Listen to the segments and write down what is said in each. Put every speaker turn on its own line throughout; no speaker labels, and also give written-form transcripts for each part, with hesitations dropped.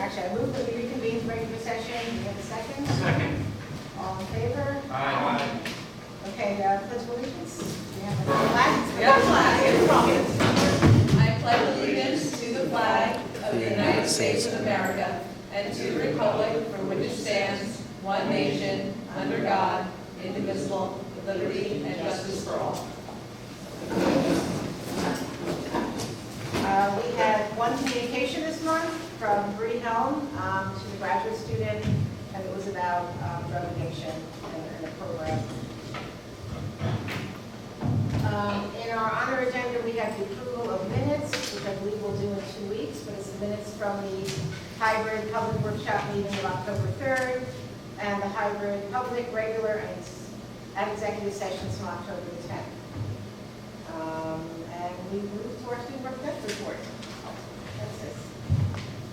Actually, I move that we reconvene the regular session. Do we have a second?
Second.
All in favor?
Aye.
Okay, pledge of allegiance. We have a flag.
We have a flag, it's promise. I pledge allegiance to the flag of the United States of America and to the republic for which it stands, one nation, under God, indivisible, with liberty and justice for all.
We had one communication this month from Bree Helm to the graduate student, and it was about drug addiction and the program. In our honor agenda, we have the approval of minutes, which I believe we'll do in 2 weeks, but it's the minutes from the hybrid public workshop meeting of October 3rd, and the hybrid public, regular, and executive sessions from October the 10th. And we move to our student representative report. That's it.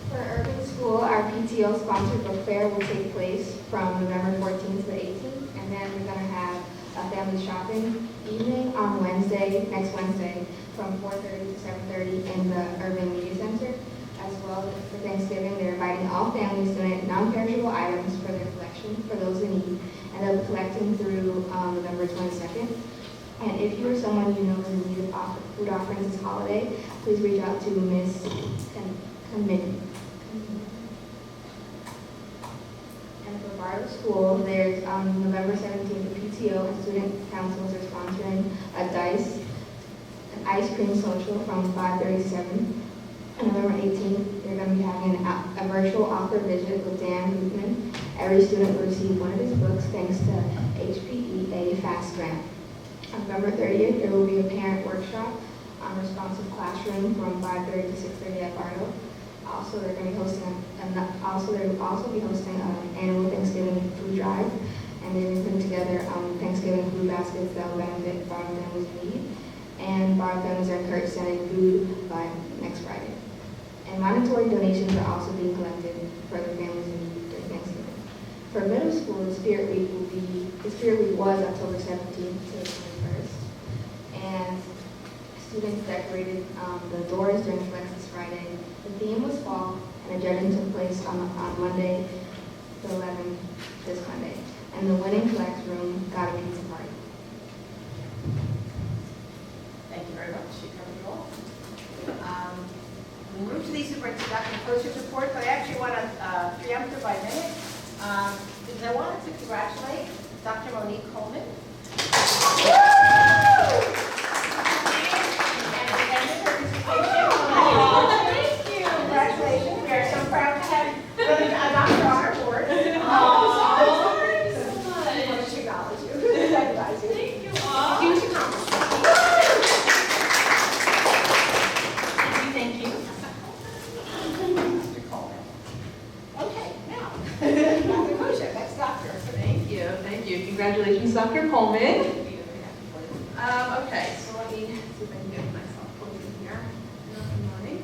For Urban School, our PTO sponsored book fair will take place from November 14th to the 18th, and then we're going to have a family shopping evening on Wednesday, next Wednesday, from 4:30 to 7:30 in the Urban Media Center. As well, for Thanksgiving, they're inviting all families to donate non-perishable items for their collection for those in need, and they'll be collecting through November 22nd. And if you or someone you know is in need of food offerings this holiday, please reach out to Ms. Committee. And for Barlow School, there's November 17th, the PTO and student councils are sponsoring an ice cream social from 5:30 to 7. On November 18th, they're going to be having a virtual author visit with Dan Gutman. Every student will receive one of his books thanks to HPEA FAST grant. On November 30th, there will be a parent workshop on responsive classroom from 5:30 to 6:30 at Barlow. Also, they're going to be hosting an annual Thanksgiving food drive, and they're going to put together Thanksgiving food baskets that will benefit Barlow families in need. And Barlow families are encouraged to send in food by next Friday. And mandatory donations are also being collected for the families in need during Thanksgiving. For middle school, the Spirit Week was October 17th to the 21st, and students decorated the doors during Flex this Friday. The theme was fall, and the judging took place on Monday, the 11th, this Monday. And the winning Flex room got a pizza party.
Thank you very much. You covered it all. We move to the superintendent closures report, but I actually want to preempt her by minute, because I wanted to congratulate Dr. Monique Coleman. Thank you. Congratulations. We are so proud to have a doctor on our board. Thank you so much. I want to acknowledge you. Recognize you.
Thank you all.
Huge accomplishment. Thank you. Mr. Coleman. Okay, now, Dr. Moshe, that's doctor.
Thank you, thank you. Congratulations, Dr. Coleman. Okay, so let me see if I can get myself pulled in here. Good morning.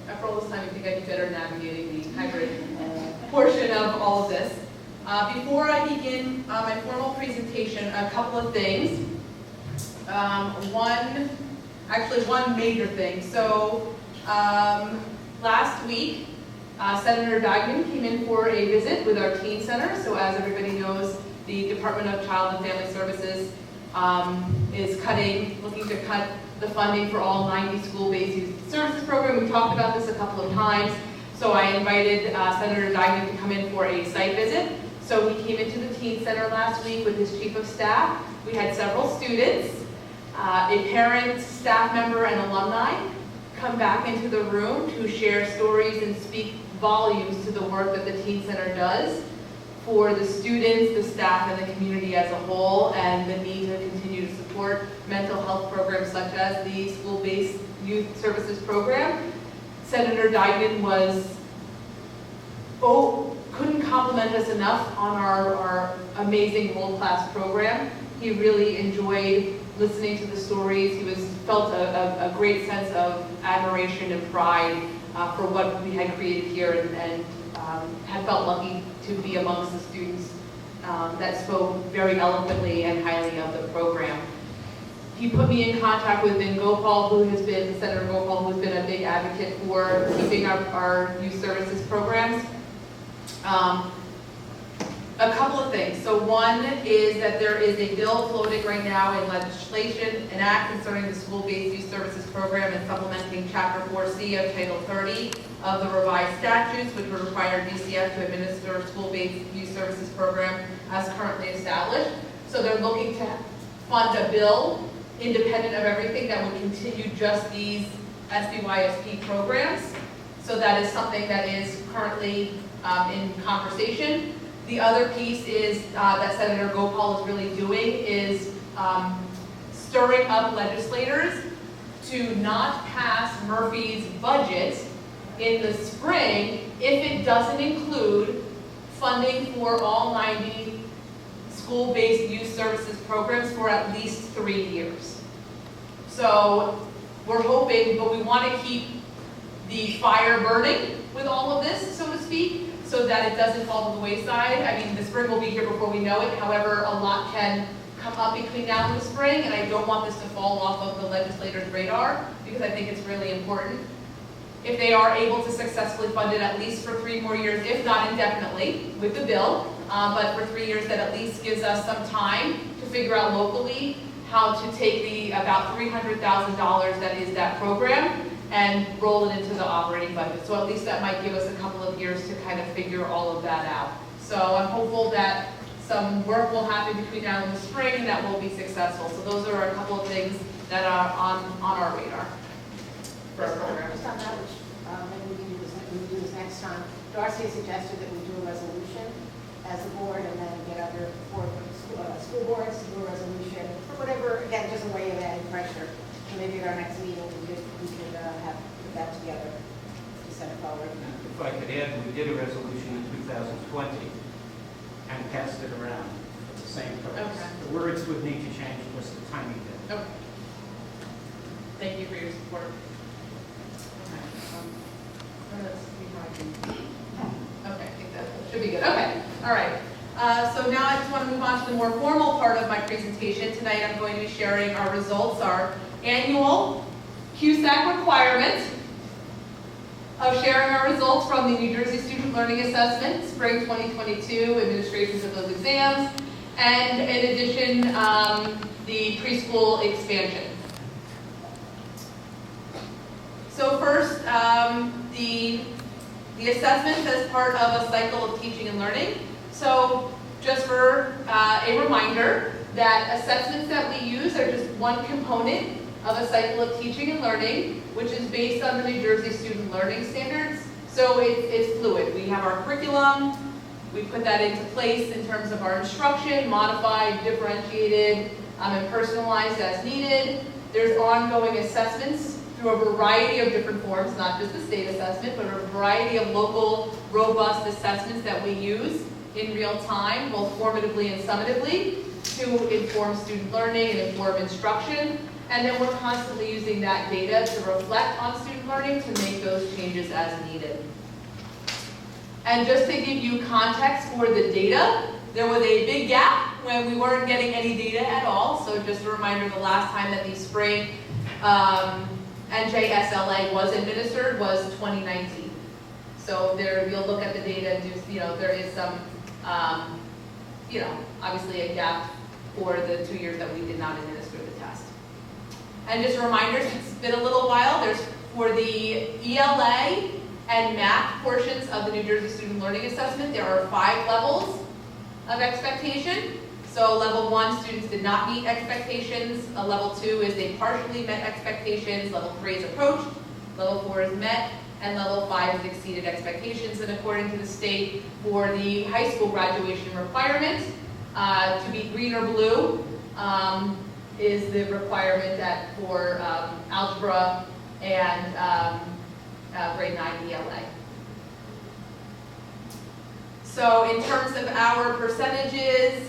After all this time, I think I'd be better navigating the hybrid portion of all of this. Before I begin my formal presentation, a couple of things. One major thing. So last week, Senator Dyckman came in for a visit with our teen center. So as everybody knows, the Department of Child and Family Services is looking to cut the funding for all 90 school-based youth services program. We talked about this a couple of times. So I invited Senator Dyckman to come in for a site visit. So he came into the teen center last week with his chief of staff. We had several students, a parent, staff member, and alumni come back into the room to share stories and speak volumes to the work that the teen center does for the students, the staff, and the community as a whole, and the need to continue to support mental health programs such as the school-based youth services program. Senator Dyckman was couldn't compliment us enough on our amazing world-class program. He really enjoyed listening to the stories. He felt a great sense of admiration and pride for what we had created here, and had felt lucky to be amongst the students that spoke very eloquently and highly of the program. He put me in contact with Senator Gopal, who has been a big advocate for keeping our youth services programs. A couple of things. So one is that there is a bill floating right now in legislation, an act concerning the school-based youth services program and supplementing Chapter 4C of Title 30 of the revised statutes, which would require DCF to administer a school-based youth services program as currently established. So they're looking to fund a bill independent of everything that would continue just these SBYSP programs. So that is something that is currently in conversation. The other piece is that Senator Gopal is really doing is stirring up legislators to not pass Murphy's budget in the spring if it doesn't include funding for all 90 school-based youth services programs for at least 3 years. So we're hoping, but we want to keep the fire burning with all of this, so to speak, so that it doesn't fall to the wayside. I mean, the spring will be here before we know it. However, a lot can come up between now and the spring, and I don't want this to fall off of the legislators' radar, because I think it's really important. If they are able to successfully fund it at least for 3 more years, if not indefinitely, with the bill, but for 3 years, that at least gives us some time to figure out locally how to take the about $300,000 that is that program and roll it into the operating budget. So at least that might give us a couple of years to kind of figure all of that out. So I'm hopeful that some work will happen between now and the spring, and that will be successful. So those are a couple of things that are on our radar for our program.
Just on that, which maybe we can do this next time. Darcy suggested that we do a resolution as a board, and then get other school boards to do a resolution, or whatever, again, just a way of adding pressure. So maybe at our next meeting, we could put that together to send it forward.
If I could add, we did a resolution in 2020 and passed it around for the same purpose.
Okay.
The words would need to change, just the timing bit.
Okay. Thank you for your support. Okay, I think that should be good. Okay, all right. So now I just want to move on to the more formal part of my presentation. Tonight I'm going to be sharing our results, our annual QSAC requirement of sharing our results from the New Jersey Student Learning Assessment, Spring 2022, administrations of those exams, and in addition, the preschool expansion. So first, the assessments as part of a cycle of teaching and learning. So just for a reminder that assessments that we use are just one component of a cycle of teaching and learning, which is based on the New Jersey Student Learning Standards. So it's fluid. We have our curriculum, we put that into place in terms of our instruction, modified, differentiated, and personalized as needed. There's ongoing assessments through a variety of different forms, not just the state assessment, but a variety of local, robust assessments that we use in real time, both formatively and summatively, to inform student learning and inform instruction. And then we're constantly using that data to reflect on student learning to make those changes as needed. And just to give you context for the data, there was a big gap when we weren't getting any data at all. So just a reminder, the last time that the spring NJSLA was administered was 2019. So there, you'll look at the data and do, there is some, obviously a gap for the 2 years that we did not administer the test. And just a reminder, it's been a little while, there's for the ELA and math portions of the New Jersey Student Learning Assessment, there are 5 levels of expectation. So level 1, students did not meet expectations. Level 2 is they partially met expectations. Level 3 is approached. Level 4 is met. And level 5 is exceeded expectations. And according to the state, for the high school graduation requirement, to be green or blue is the requirement that for algebra and grade 9 ELA. So in terms of our percentages,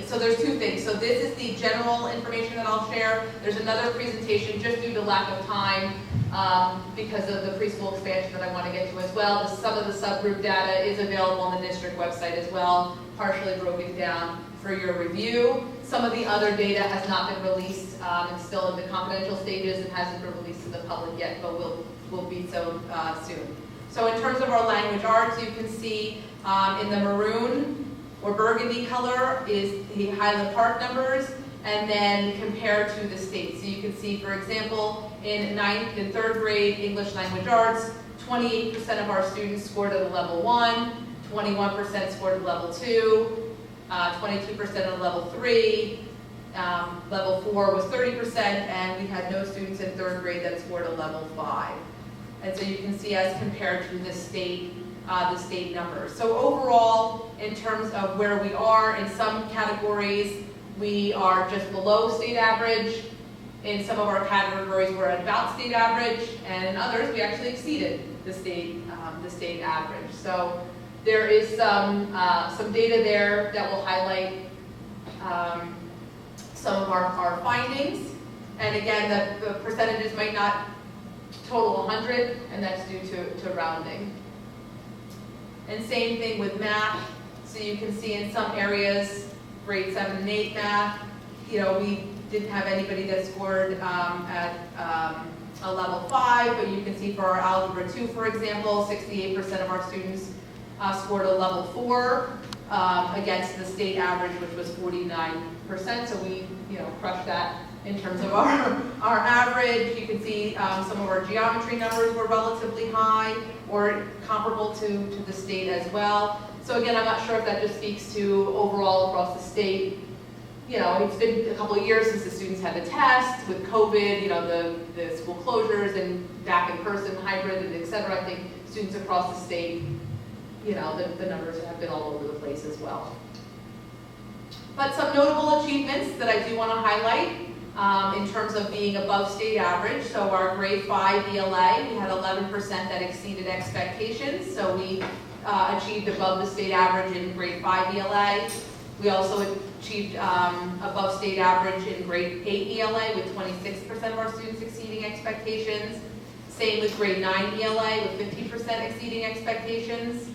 so there's two things. So this is the general information that I'll share. There's another presentation just due to lack of time because of the preschool expansion that I want to get to as well. Some of the subgroup data is available on the district website as well, partially broken down for your review. Some of the other data has not been released. It's still in the confidential stages and hasn't been released to the public yet, but will be so soon. So in terms of our language arts, you can see in the maroon or burgundy color is the Highland Park numbers, and then compared to the state. So you can see, for example, in 9th and 3rd grade English language arts, 28% of our students scored at a level 1, 21% scored at level 2, 22% at level 3, level 4 was 30%, and we had no students in 3rd grade that scored a level 5. And so you can see as compared to the state numbers. So overall, in terms of where we are, in some categories, we are just below state average. In some of our categories, we're at about state average, and in others, we actually exceeded the state average. So there is some data there that will highlight some of our findings. And again, the percentages might not total 100, and that's due to rounding. And same thing with math. So you can see in some areas, grade 7 and 8 math, we didn't have anybody that scored at a level 5, but you can see for our algebra 2, for example, 68% of our students scored a level 4 against the state average, which was 49%. So we, crushed that in terms of our average. You can see some of our geometry numbers were relatively high or comparable to the state as well. So again, I'm not sure if that just speaks to overall across the state. It's been a couple of years since the students had the test with COVID, the school closures and back in person, hybrid, and et cetera. I think students across the state, the numbers have been all over the place as well. But some notable achievements that I do want to highlight in terms of being above state average. So our grade 5 ELA, we had 11% that exceeded expectations. So we achieved above the state average in grade 5 ELA. We also achieved above state average in grade 8 ELA with 26% of our students exceeding expectations. Same with grade 9 ELA with 50% exceeding expectations.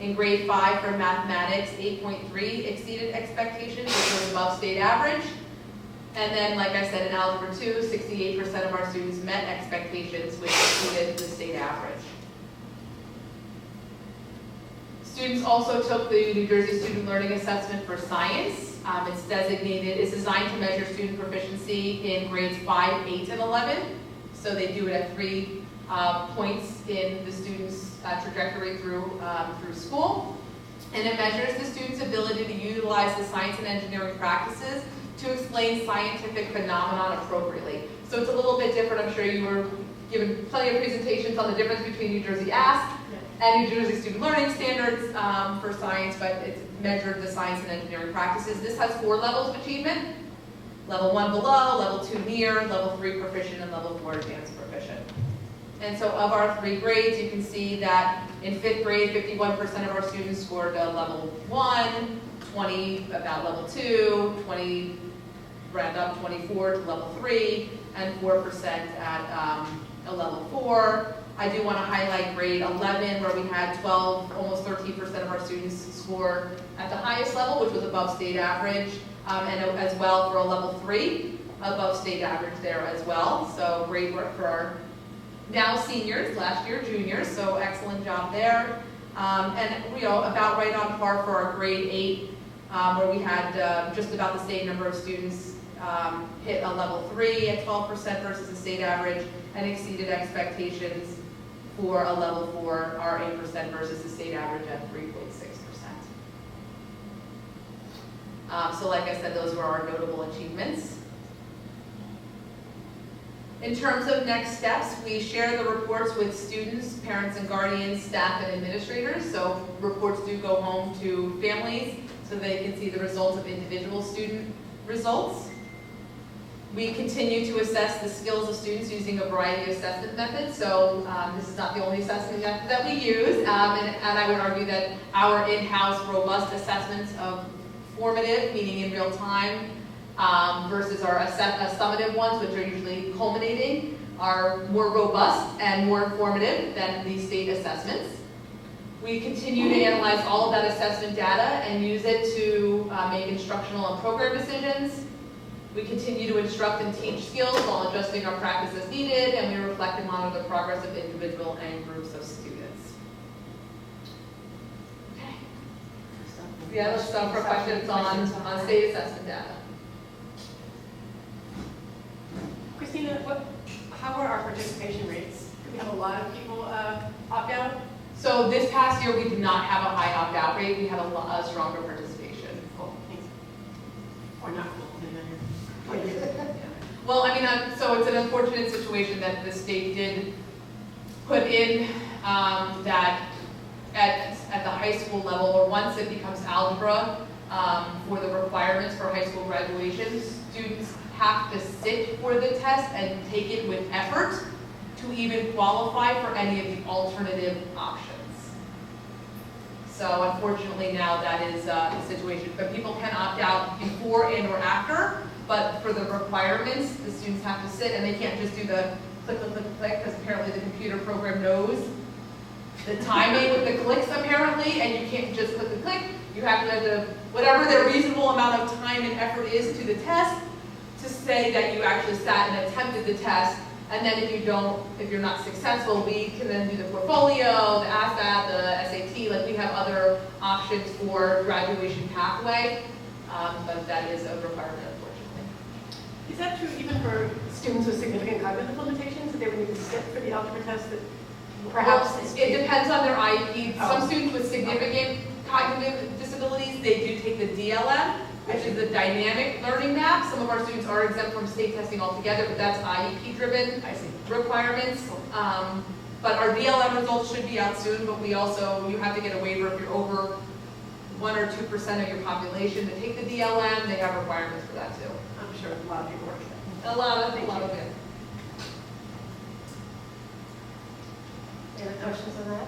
In grade 5 for mathematics, 8.3 exceeded expectations, which was above state average. And then, like I said, in algebra 2, 68% of our students met expectations, which exceeded the state average. Students also took the New Jersey Student Learning Assessment for Science. It's designed to measure student proficiency in grades 5, 8, and 11. So they do it at 3 points in the student's trajectory through school. And it measures the student's ability to utilize the science and engineering practices to explain scientific phenomenon appropriately. So it's a little bit different. I'm sure you were given plenty of presentations on the difference between New Jersey Ask and New Jersey Student Learning Standards for science, but it's measured the science and engineering practices. This has 4 levels of achievement: level 1 below, level 2 near, level 3 proficient, and level 4 advanced proficient. And so of our 3 grades, you can see that in 5th grade, 51% of our students scored a level 1, 20 about level 2, 20 round up 24 to level 3, and 4% at a level 4. I do want to highlight grade 11, where we had almost 13% of our students score at the highest level, which was above state average, and as well for a level 3, above state average there as well. So great work for our now seniors, last year juniors, so excellent job there. And about right on par for our grade 8, where we had just about the same number of students hit a level 3 at 12% versus the state average, and exceeded expectations for a level 4, our 8% versus the state average at 3.6%. So like I said, those were our notable achievements. In terms of next steps, we share the reports with students, parents and guardians, staff and administrators. So reports do go home to families so they can see the results of individual student results. We continue to assess the skills of students using a variety of assessment methods. So this is not the only assessment method that we use. And I would argue that our in-house robust assessments of formative, meaning in real time, versus our summative ones, which are usually culminating, are more robust and more informative than the state assessments. We continue to analyze all of that assessment data and use it to make instructional and program decisions. We continue to instruct and teach skills while adjusting our practice as needed, and we reflect and monitor the progress of individual and groups of students. Okay. Yeah, let's stop for questions on state assessment data.
Christina, how are our participation rates? Do we have a lot of people opt out?
So this past year, we did not have a high opt-out rate. We had a stronger participation.
Cool, thanks. Or not cool,
Well, I mean, so it's an unfortunate situation that the state did put in that at the high school level, or once it becomes algebra for the requirements for high school graduation, students have to sit for the test and take it with effort to even qualify for any of the alternative options. So unfortunately now that is the situation, but people can opt out before and or after, but for the requirements, the students have to sit and they can't just do the click, click, click, click, because apparently the computer program knows the timing with the clicks apparently, and you can't just click and click. You have to have the, whatever the reasonable amount of time and effort is to the test to say that you actually sat and attempted the test. And then if you're not successful, we can then do the portfolio, the ASVAB, the SAT, like we have other options for graduation pathway, but that is a requirement, unfortunately.
Is that true even for students with significant cognitive limitations, that they would need to sit for the algebra test that perhaps?
Well, it depends on their IEP.
Oh.
Some students with significant cognitive disabilities, they do take the DLM, which is the dynamic learning map. Some of our students are exempt from state testing altogether, but that's IEP-driven requirements. But our DLM results should be out soon, but you have to get a waiver if you're over 1 or 2% of your population to take the DLM. They have requirements for that too.
I'm sure a lot of people work that.
A lot of it.
Any other questions on that?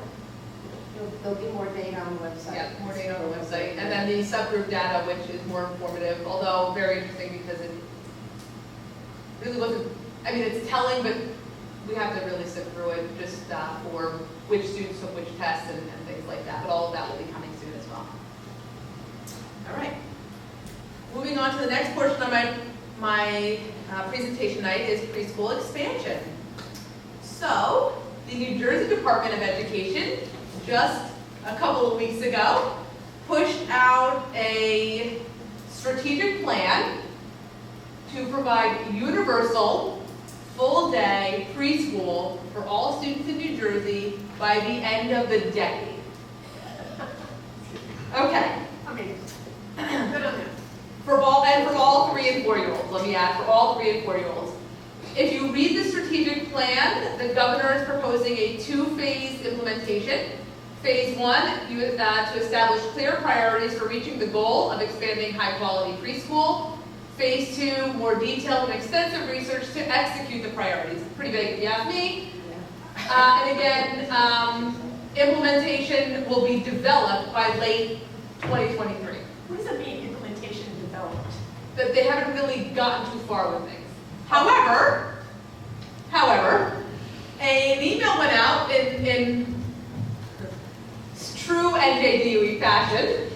There'll be more data on the website.
Yeah, more data on the website. And then the subgroup data, which is more informative, although very interesting because it really wasn't, I mean, it's telling, but we have to really sift through it just for which students took which tests and things like that. But all of that will be coming soon as well. All right. Moving on to the next portion of my presentation tonight is preschool expansion. So, the New Jersey Department of Education just a couple of weeks ago pushed out a strategic plan to provide universal, full-day preschool for all students in New Jersey by the end of the decade. Okay.
I mean, good on them.
For all 3 and 4-year-olds, let me add, for all 3 and 4-year-olds. If you read the strategic plan, the governor is proposing a 2-phase implementation. Phase 1, to establish clear priorities for reaching the goal of expanding high-quality preschool. Phase 2, more detailed and extensive research to execute the priorities. Pretty big if you ask me. And again, implementation will be developed by late 2023.
What does it mean, implementation developed?
That they haven't really gotten too far with things. However, an email went out in true NJDOE fashion.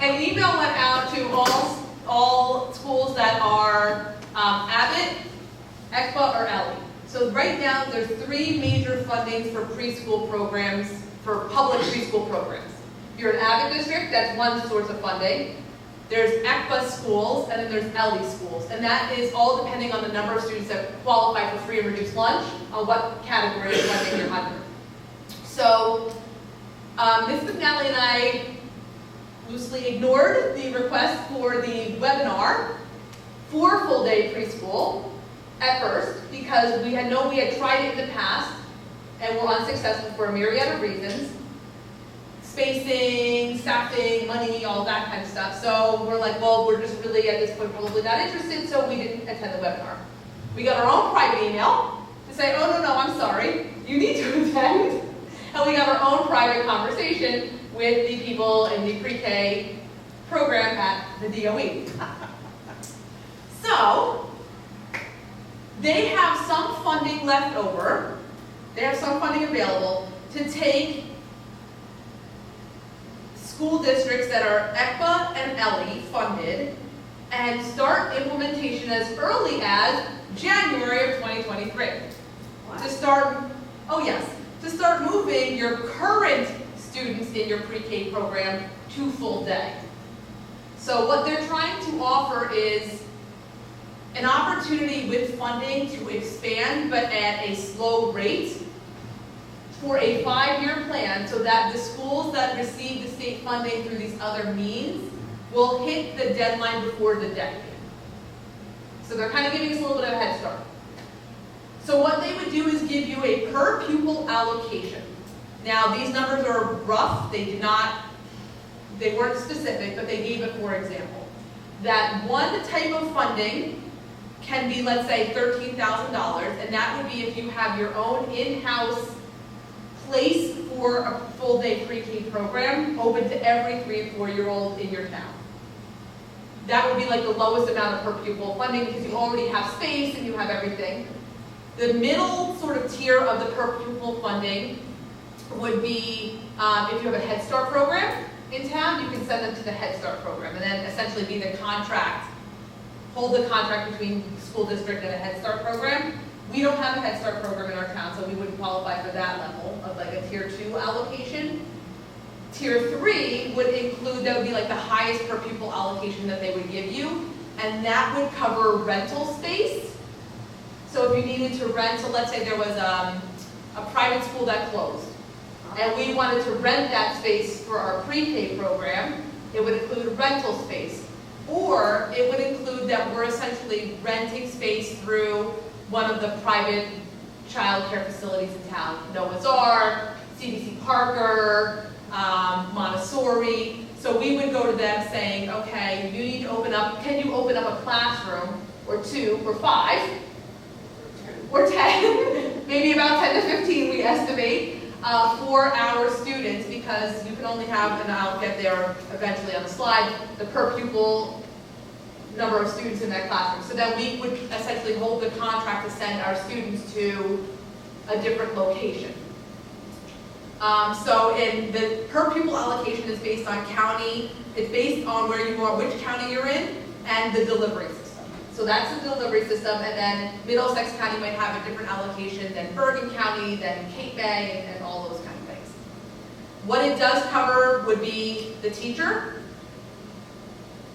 An email went out to all schools that are Abbott, ECPA, or ELLE. So right now, there's 3 major fundings for preschool programs, for public preschool programs. If you're an Abbott district, that's one source of funding. There's ECPA schools, and then there's ELLE schools. And that is all depending on the number of students that qualify for free and reduced lunch, on what category of funding you're under. So, Ms. McNally and I loosely ignored the request for the webinar for full-day preschool at first, because we had tried it in the past, and were unsuccessful for a myriad of reasons. spacing, staffing, money, all that kind of stuff. So we're like, well, we're just really at this point probably not interested, so we didn't attend the webinar. We got our own private email to say, oh, no, I'm sorry, you need to attend. And we got our own private conversation with the people in the pre-K program at the DOE. So, they have some funding left over, they have some funding available to take school districts that are ECPA and ELE funded and start implementation as early as January of 2023. To start, to start moving your current students in your pre-K program to full day. So what they're trying to offer is an opportunity with funding to expand, but at a slow rate for a 5-year plan so that the schools that receive the state funding through these other means will hit the deadline before the decade. So they're kind of giving us a little bit of a head start. So what they would do is give you a per pupil allocation. Now these numbers are rough, they weren't specific, but they gave it for example. That one type of funding can be, let's say, $13,000, and that would be if you have your own in-house place for a full-day pre-K program open to every 3 and 4-year-old in your town. That would be like the lowest amount of per pupil funding because you already have space and you have everything. The middle sort of tier of the per pupil funding would be if you have a Head Start program in town, you can send them to the Head Start program and then essentially be the contract, hold the contract between school district and a Head Start program. We don't have a Head Start program in our town, so we wouldn't qualify for that level of like a tier 2 allocation. Tier 3 would include, that would be like the highest per pupil allocation that they would give you, and that would cover rental space. So if you needed to rent, so let's say there was a private school that closed, and we wanted to rent that space for our pre-K program, it would include rental space. Or it would include that we're essentially renting space through one of the private child care facilities in town. Noah's Ark, CDC Parker, Montessori. So we would go to them saying, okay, you need to open up, can you open up a classroom or 2 or 5 or 10, maybe about 10 to 15 we estimate, for our students, because you can only have, and I'll get there eventually on the slide, the per pupil number of students in that classroom. So then we would essentially hold the contract to send our students to a different location. So in the per pupil allocation is based on county, it's based on where you are, which county you're in, and the delivery system. So that's the delivery system, and then Middlesex County might have a different allocation than Bergen County, than Cape May, and all those kind of things. What it does cover would be the teacher,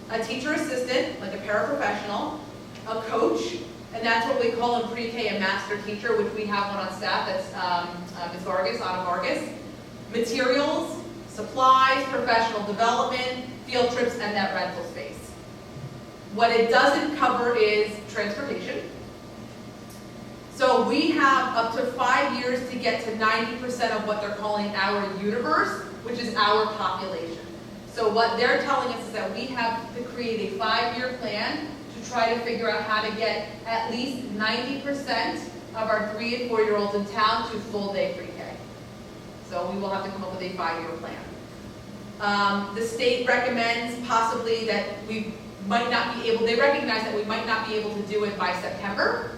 a teacher assistant, like a paraprofessional, a coach, and that's what we call in pre-K a master teacher, which we have one on staff, that's Ms. Vargas, Anna Vargas. Materials, supplies, professional development, field trips, and that rental space. What it doesn't cover is transportation. So we have up to 5 years to get to 90% of what they're calling our universe, which is our population. So what they're telling us is that we have to create a 5-year plan to try to figure out how to get at least 90% of our 3 and 4-year-olds in town to full day pre-K. So we will have to come up with a 5-year plan. The state recommends possibly that we might not be able, they recognize that we might not be able to do it by September,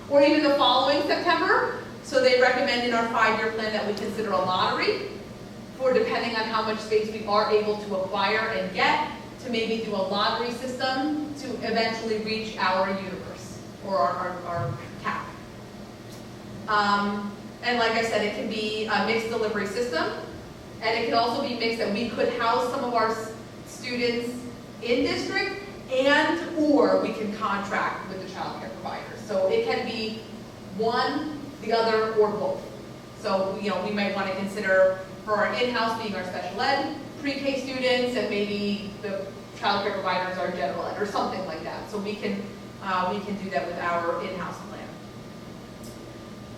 or even the following September. So they recommend in our 5-year plan that we consider a lottery for, depending on how much space we are able to acquire and get, to maybe do a lottery system to eventually reach our universe, or our cap. And like I said, it can be a mixed delivery system, and it can also be mixed that we could house some of our students in district, and or we can contract with the child care providers. So it can be one, the other, or both. So we might want to consider for our in-house being our special ed pre-K students, and maybe the child care providers are general ed or something like that. So we can do that with our in-house plan.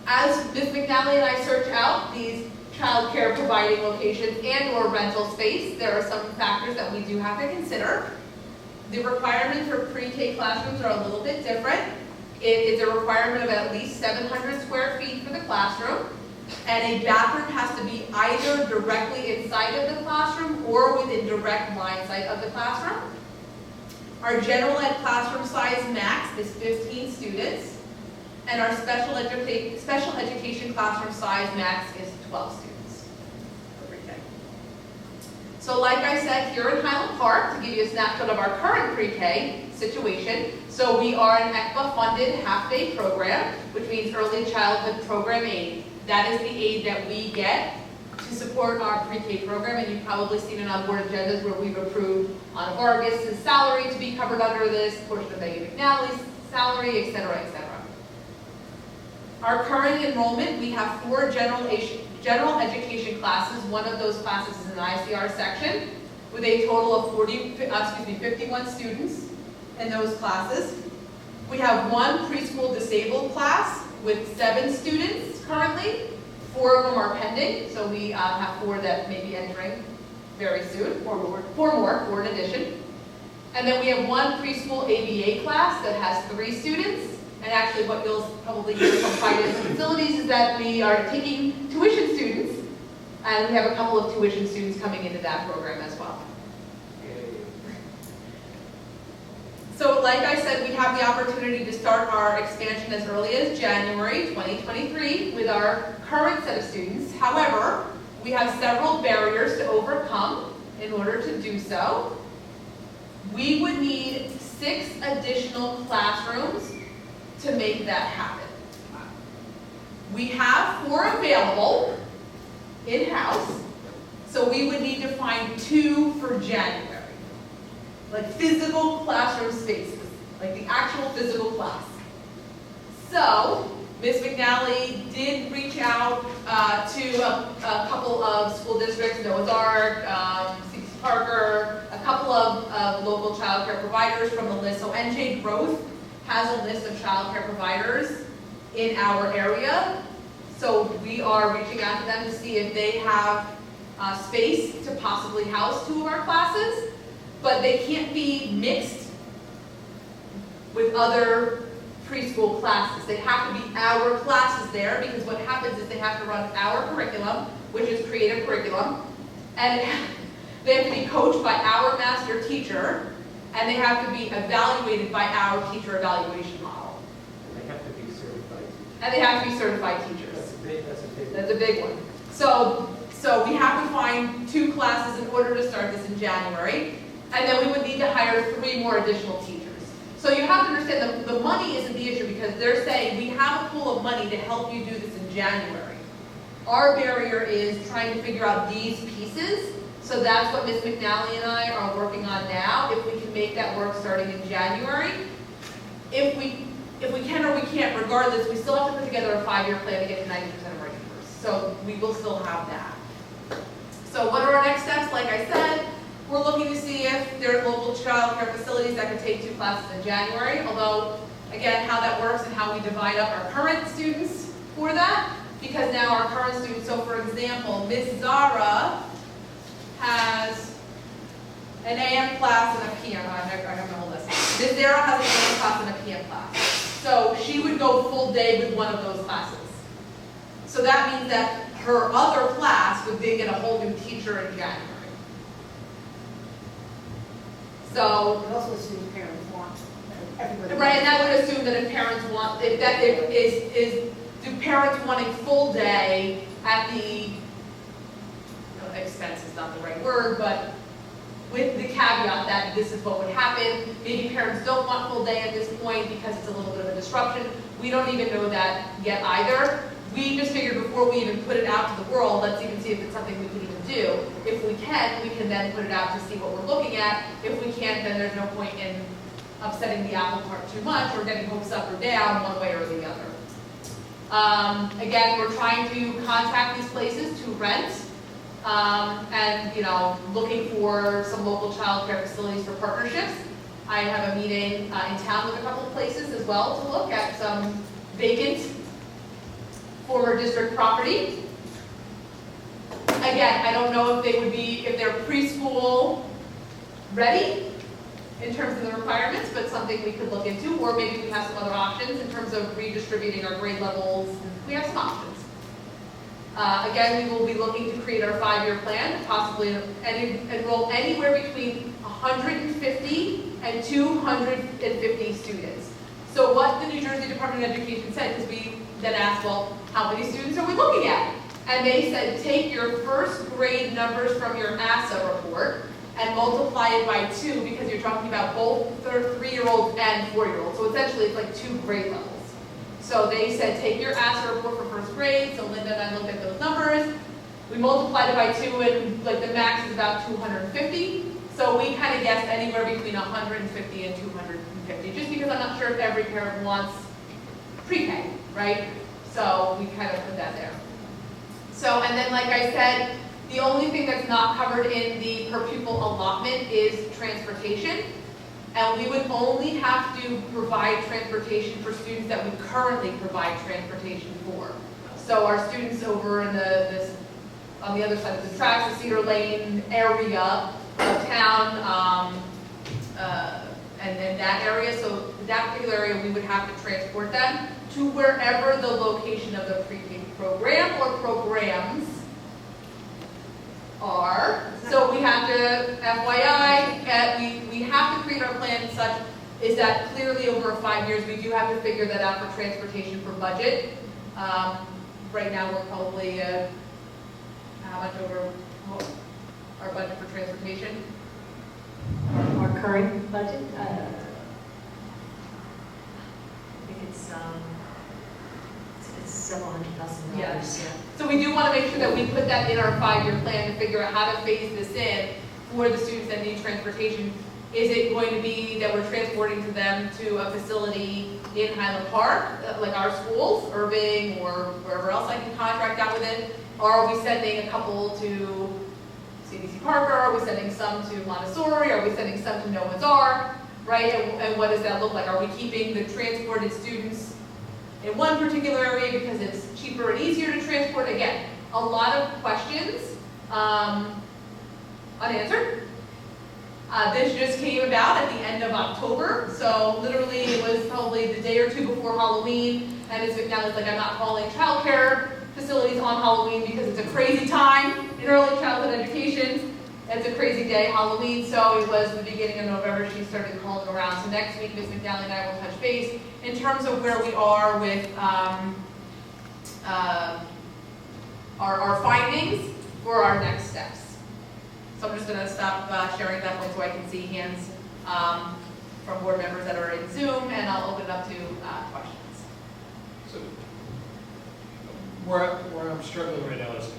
As Ms. McNally and I search out these childcare providing locations and or rental space, there are some factors that we do have to consider. The requirements for pre-K classrooms are a little bit different. It is a requirement of at least 700 square feet for the classroom, and a bathroom has to be either directly inside of the classroom or within direct line sight of the classroom. Our general ed classroom size max is 15 students, and our special education classroom size max is 12 students for pre-K. So like I said, here in Highland Park, to give you a snapshot of our current pre-K situation, so we are an ECBA-funded half-day program, which means early childhood program aid. That is the aid that we get to support our pre-K program, and you've probably seen it on board agendas where we've approved on Vargas' salary to be covered under this, portion of Megan McNally's salary, et cetera, et cetera. Our current enrollment, we have 4 general education classes. One of those classes is an ICR section with a total of 51 students in those classes. We have 1 preschool disabled class with 7 students currently. 4 of them are pending, so we have 4 that may be entering very soon. 4 in addition. And then we have 1 preschool ABA class that has 3 students. And actually what you'll probably hear from finance and facilities is that we are taking tuition students, and we have a couple of tuition students coming into that program as well. So like I said, we have the opportunity to start our expansion as early as January 2023 with our current set of students. However, we have several barriers to overcome in order to do so. We would need 6 additional classrooms to make that happen. We have 4 available in-house, so we would need to find 2 for January. Like physical classroom spaces, like the actual physical class. So, Ms. McNally did reach out to a couple of school districts, Noah's Ark, C.C. Parker, a couple of local child care providers from the list. So NJ Growth has a list of child care providers in our area. So we are reaching out to them to see if they have space to possibly house 2 of our classes. But they can't be mixed with other preschool classes. They have to be our classes there, because what happens is they have to run our curriculum, which is creative curriculum, and they have to be coached by our master teacher, and they have to be evaluated by our teacher evaluation model.
And they have to be certified teachers.
And they have to be certified teachers.
That's a big one.
So we have to find 2 classes in order to start this in January. And then we would need to hire 3 more additional teachers. So you have to understand the money isn't the issue, because they're saying we have a pool of money to help you do this in January. Our barrier is trying to figure out these pieces. So that's what Ms. McNally and I are working on now, if we can make that work starting in January. If we can or we can't, regardless, we still have to put together a 5-year plan to get to 90% of our universe. So we will still have that. So what are our next steps? Like I said, we're looking to see if there are local child care facilities that could take 2 classes in January, although, again, how that works and how we divide up our current students for that, because now our current students, so for example, Ms. Zara has an AM class and a PM, I have the whole list. Ms. Zara has an AM class and a PM class. So she would go full day with one of those classes. So that means that her other class would then get a whole new teacher in January. So,
It also assumes parents want everybody.
right, and that would assume that if parents want, do parents wanting full day at the, expense is not the right word, but with the caveat that this is what would happen. Maybe parents don't want full day at this point because it's a little bit of a disruption. We don't even know that yet either. We just figured before we even put it out to the world, let's even see if it's something we can even do. If we can then put it out to see what we're looking at. If we can't, then there's no point in upsetting the apple cart too much or getting hopes up or down one way or the other. Again, we're trying to contact these places to rent and, looking for some local child care facilities for partnerships. I have a meeting in town with a couple of places as well to look at some vacant former district property. again, I don't know if they would be, if they're preschool ready in terms of the requirements, but something we could look into, or maybe we have some other options in terms of redistributing our grade levels. We have some options. Again, we will be looking to create our 5-year plan, possibly enroll anywhere between 150 and 250 students. So what the New Jersey Department of Education said, because we then asked, well, how many students are we looking at? And they said, take your first grade numbers from your ASSA report and multiply it by 2, because you're talking about both 3-year-olds and 4-year-olds. So essentially, it's like 2 grade levels. So they said, take your ASSA report for first grade. So Linda and I looked at those numbers. We multiplied it by 2, and like the max is about 250. So we kind of guessed anywhere between 150 and 250, just because I'm not sure if every parent wants pre-K, right? So we kind of put that there. So, and then like I said, the only thing that's not covered in the per pupil allotment is transportation. And we would only have to provide transportation for students that we currently provide transportation for. So our students over in on the other side of the tracks, the Cedar Lane area of town, and then that area, so that particular area, we would have to transport them to wherever the location of the pre-K program or programs are. So we have to, FYI, we have to create our plan such is that clearly over 5 years, we do have to figure that out for transportation for budget. Right now, we're probably how much over our budget for transportation?
Our current budget, I think it's several $100,000.
Yes. So we do want to make sure that we put that in our 5-year plan to figure out how to phase this in for the students that need transportation. Is it going to be that we're transporting to them to a facility in Highland Park, like our schools, Irving, or wherever else I can contract out with it? Or are we sending a couple to CDC Parker? Are we sending some to Montessori? Are we sending some to Noah's Ark? Right? And what does that look like? Are we keeping the transported students in one particular area because it's cheaper and easier to transport? Again, a lot of questions unanswered. This just came about at the end of October, so literally it was probably the day or two before Halloween, and Ms. McNally's like, I'm not calling childcare facilities on Halloween because it's a crazy time in early childhood education. It's a crazy day, Halloween, so it was the beginning of November she started calling around. So next week, Ms. McNally and I will touch base in terms of where we are with our findings for our next steps. So I'm just going to stop sharing at that point so I can see hands from board members that are in Zoom, and I'll open it up to questions.
So where I'm struggling right now is,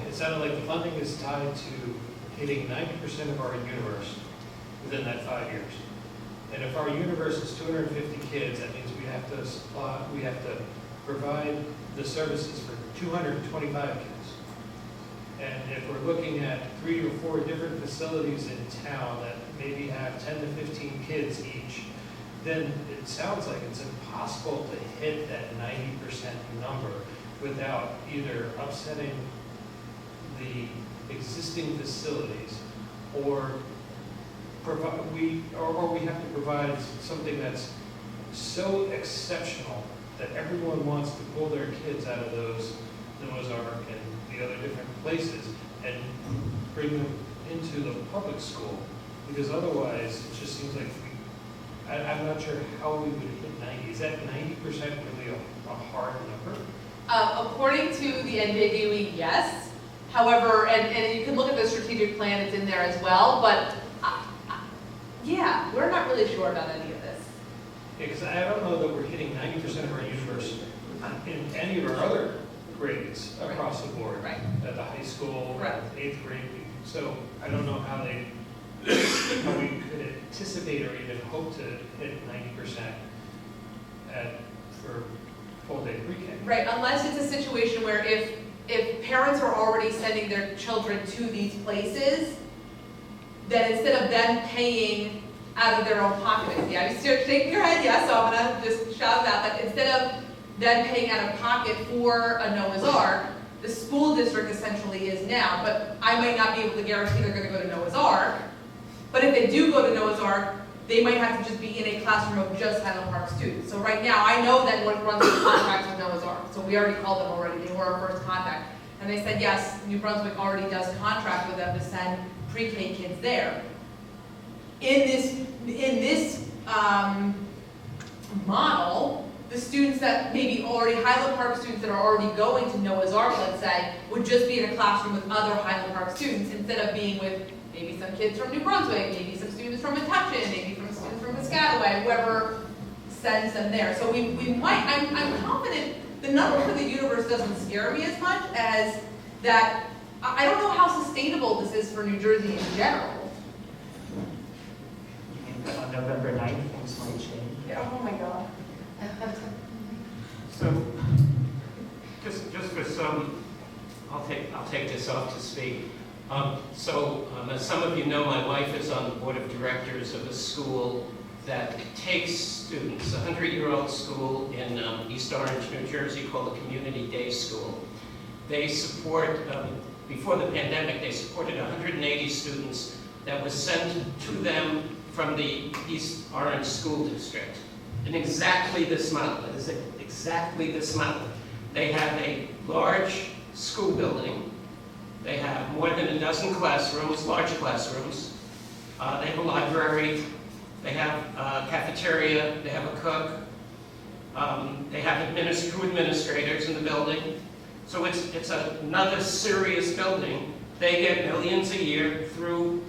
it sounded like the funding is tied to hitting 90% of our universe within that 5 years. And if our universe is 250 kids, that means we have to provide the services for 225 kids. And if we're looking at 3 or 4 different facilities in town that maybe have 10 to 15 kids each, then it sounds like it's impossible to hit that 90% number without either upsetting the existing facilities or we have to provide something that's so exceptional that everyone wants to pull their kids out of those Noah's Ark and the other different places and bring them into the public school, because otherwise it just seems like I'm not sure how we would hit 90. Is that 90% really a hard number?
According to the NJDOE, yes. However, and you can look at the strategic plan, it's in there as well, but yeah, we're not really sure about any of this.
Yeah, because I don't know that we're hitting 90% of our universe in any of our other grades across the board.
Right.
At the high school,
Right.
8th grade. So I don't know how we could anticipate or even hope to hit 90% for full-day pre-K.
Right, unless it's a situation where if parents are already sending their children to these places, then instead of them paying out of their own pocket, yeah, you're shaking your head, yes, so I'm gonna just shout it out, but instead of them paying out of pocket for a Noah's Ark, the school district essentially is now, but I might not be able to guarantee they're gonna go to Noah's Ark. But if they do go to Noah's Ark, they might have to just be in a classroom of just Highland Park students. So right now, I know that North Brunswick contracts with Noah's Ark, so we already called them already, they were our first contact. And they said, yes, New Brunswick already does contract with them to send pre-K kids there. In this model, the students that maybe already, Highland Park students that are already going to Noah's Ark, let's say, would just be in a classroom with other Highland Park students instead of being with maybe some kids from New Brunswick, maybe some students from Metuchen, maybe some students from Piscataway, whoever sends them there. So we might, I'm confident the number for the universe doesn't scare me as much as that I don't know how sustainable this is for New Jersey in general.
On November 9th, things might change.
Yeah, oh my God.
So, just for some, I'll take this off to speak. As some of you know, my wife is on the board of directors of a school that takes students, a 100-year-old school in East Orange, New Jersey, called the Community Day School. They support, before the pandemic, they supported 180 students that was sent to them from the East Orange School District. In exactly this model, it is exactly this model. They have a large school building. They have more than a dozen classrooms, large classrooms. They have a library. They have a cafeteria. They have a cook. They have two administrators in the building. So it's another serious building. They get millions a year through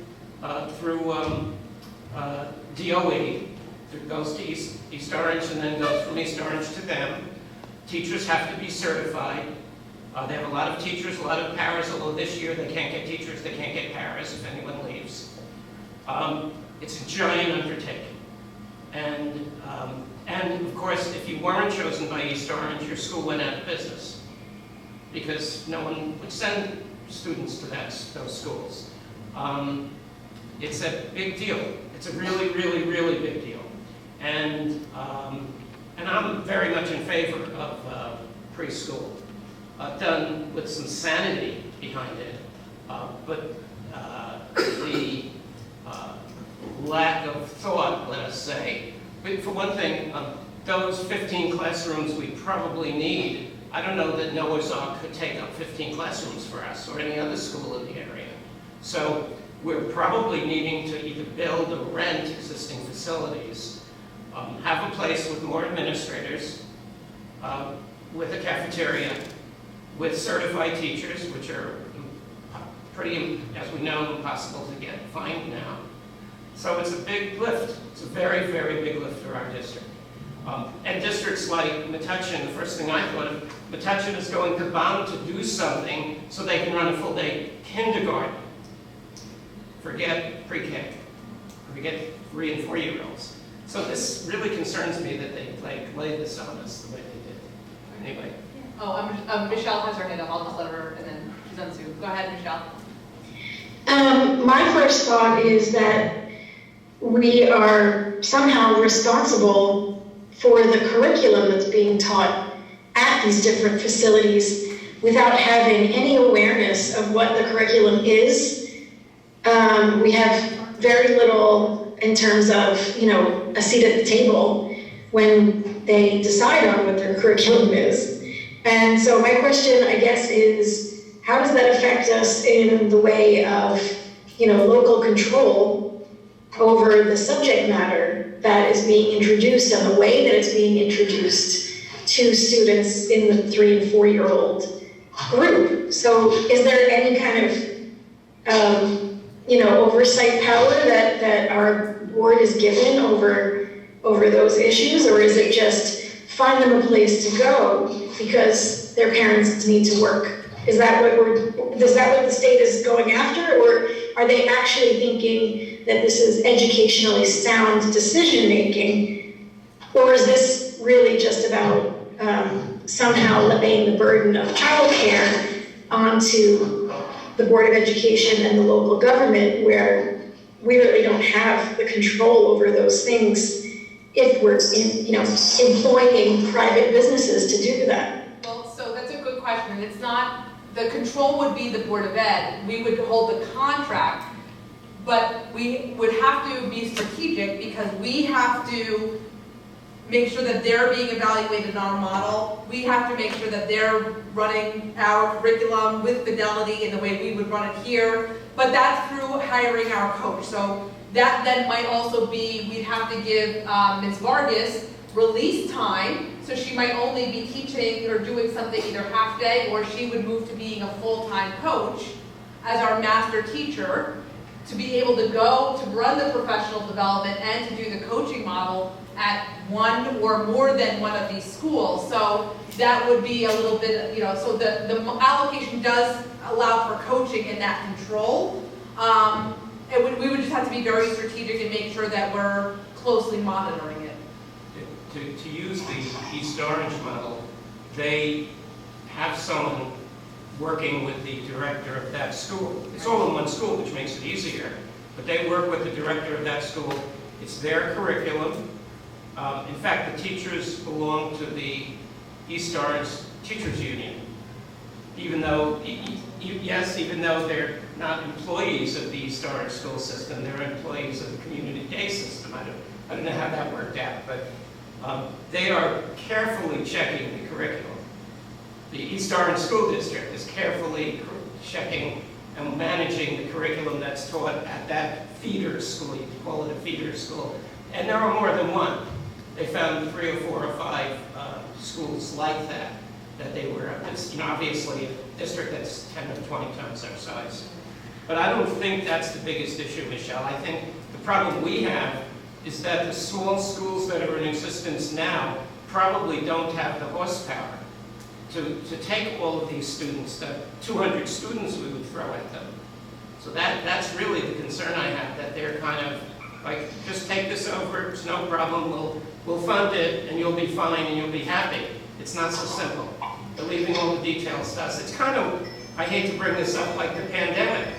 DOE. It goes to East Orange and then goes from East Orange to them. Teachers have to be certified. They have a lot of teachers, a lot of paras, although this year they can't get teachers, they can't get paras if anyone leaves. It's a giant undertaking. And of course, if you weren't chosen by East Orange, your school went out of business because no one would send students to those schools. It's a big deal. It's a really, really, really big deal. And I'm very much in favor of preschool, done with some sanity behind it. But the lack of thought, let us say. But for one thing, those 15 classrooms we probably need, I don't know that Noah's Ark could take up 15 classrooms for us or any other school in the area. So we're probably needing to either build or rent existing facilities, have a place with more administrators, with a cafeteria, with certified teachers, which are pretty, as we know, impossible to find now. So it's a big lift. It's a very, very big lift for our district. And districts like Metuchen, the first thing I thought of, Metuchen is going to bound to do something so they can run a full-day kindergarten. Forget pre-K. Forget 3- and 4-year-olds. So this really concerns me that they laid this on us the way they did. Anyway.
Oh, Michelle has her hand up. I'll just let her, and then she's on Zoom. Go ahead, Michelle.
My first thought is that we are somehow responsible for the curriculum that's being taught at these different facilities without having any awareness of what the curriculum is. We have very little in terms of, a seat at the table when they decide on what their curriculum is. And so my question, I guess, is how does that affect us in the way of, local control over the subject matter that is being introduced and the way that it's being introduced to students in the 3- and 4-year-old group? So is there any kind of, oversight power that our board is given over those issues, or is it just find them a place to go because their parents need to work? Is that what the state is going after, or are they actually thinking that this is educationally sound decision making, or is this really just about somehow laying the burden of childcare onto the Board of Education and the local government, where we really don't have the control over those things if we're employing private businesses to do that?
Well, so that's a good question, and it's not the control would be the Board of Ed. We would hold the contract, but we would have to be strategic because we have to make sure that they're being evaluated in our model. We have to make sure that they're running our curriculum with fidelity in the way we would run it here. But that's through hiring our coach. So that then might also be, we'd have to give Ms. Vargas release time. So she might only be teaching or doing something either half day, or she would move to being a full-time coach as our master teacher to be able to go to run the professional development and to do the coaching model at one or more than one of these schools. So that would be a little bit, so the allocation does allow for coaching in that control. We would just have to be very strategic and make sure that we're closely monitoring it.
To use the East Orange model, they have someone working with the director of that school. It's all in one school, which makes it easier. But they work with the director of that school. It's their curriculum. In fact, the teachers belong to the East Orange Teachers Union. Even though, even though they're not employees of the East Orange school system, they're employees of the community day system. I don't know how that worked out, but they are carefully checking the curriculum. The East Orange School District is carefully checking and managing the curriculum that's taught at that feeder school. You can call it a feeder school. And there are more than one. They found 3 or 4 or 5 schools like that they were, obviously a district that's 10 or 20 times our size. But I don't think that's the biggest issue, Michelle. I think the problem we have is that the small schools that are in existence now probably don't have the horsepower to take all of these students, the 200 students we would throw at them. So that's really the concern I have, that they're kind of like, just take this over, it's no problem, we'll fund it, and you'll be fine, and you'll be happy. It's not so simple. They're leaving all the details to us. It's kind of, I hate to bring this up, like the pandemic.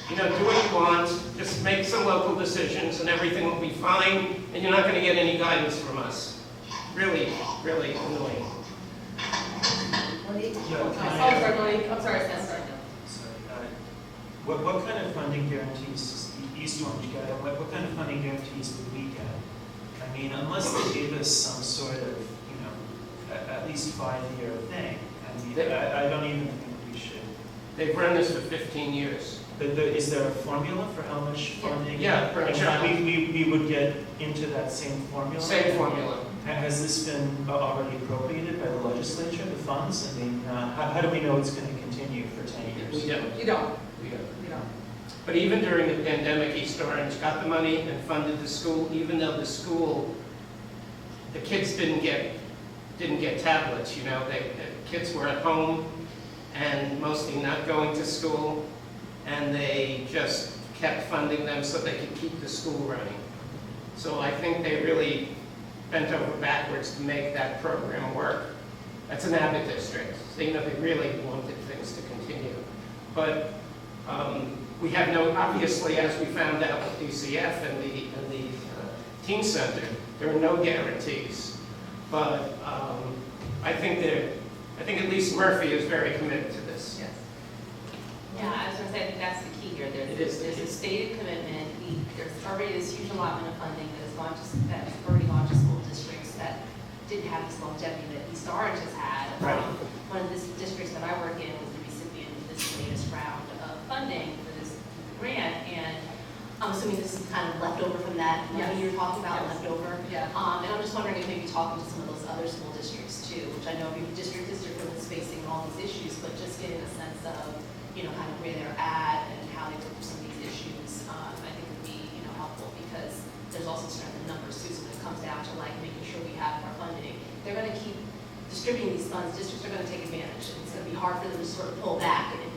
Do what you want, just make some local decisions, and everything will be fine, and you're not going to get any guidance from us. Really, really annoying.
I'm sorry, Sam.
Sorry, what kind of funding guarantees the East Orange got, and what kind of funding guarantees did we get? I mean, unless they gave us some sort of, at least 5-year thing, I don't even think we should.
They've run this for 15 years.
Is there a formula for how much funding?
Yeah, per child.
We would get into that same formula?
Same formula.
Has this been already appropriated by the legislature, the funds? I mean, how do we know it's going to continue for 10 years?
We don't.
You don't.
We don't.
You don't.
But even during the pandemic, East Orange got the money and funded the school, even though the school, the kids didn't get tablets. The kids were at home and mostly not going to school, and they just kept funding them so they could keep the school running. So I think they really bent over backwards to make that program work. That's an Abbott district, so they really wanted things to continue. But we have no, obviously, as we found out with DCF and the Teen Center, there are no guarantees. But I think at least Murphy is very committed to this.
Yes.
Yeah, I was going to say, I think that's the key here. There's a stated commitment. There's already this huge allotment of funding that's already gone to school districts that didn't have this longevity that East Orange has had.
Right.
One of the districts that I work in was the recipient of this latest round of funding for this grant, and I'm assuming this is kind of left over from that money you're talking about, left over.
Yeah.
And I'm just wondering if maybe talking to some of those other school districts too, which I know every district is different with facing all these issues, but just getting a sense of, kind of where they're at and how they work through some of these issues, I think would be, helpful, because there's also strength in numbers too, so when it comes down to like making sure we have our funding, they're going to keep distributing these funds, districts are going to take advantage, and it's going to be hard for them to sort of pull back and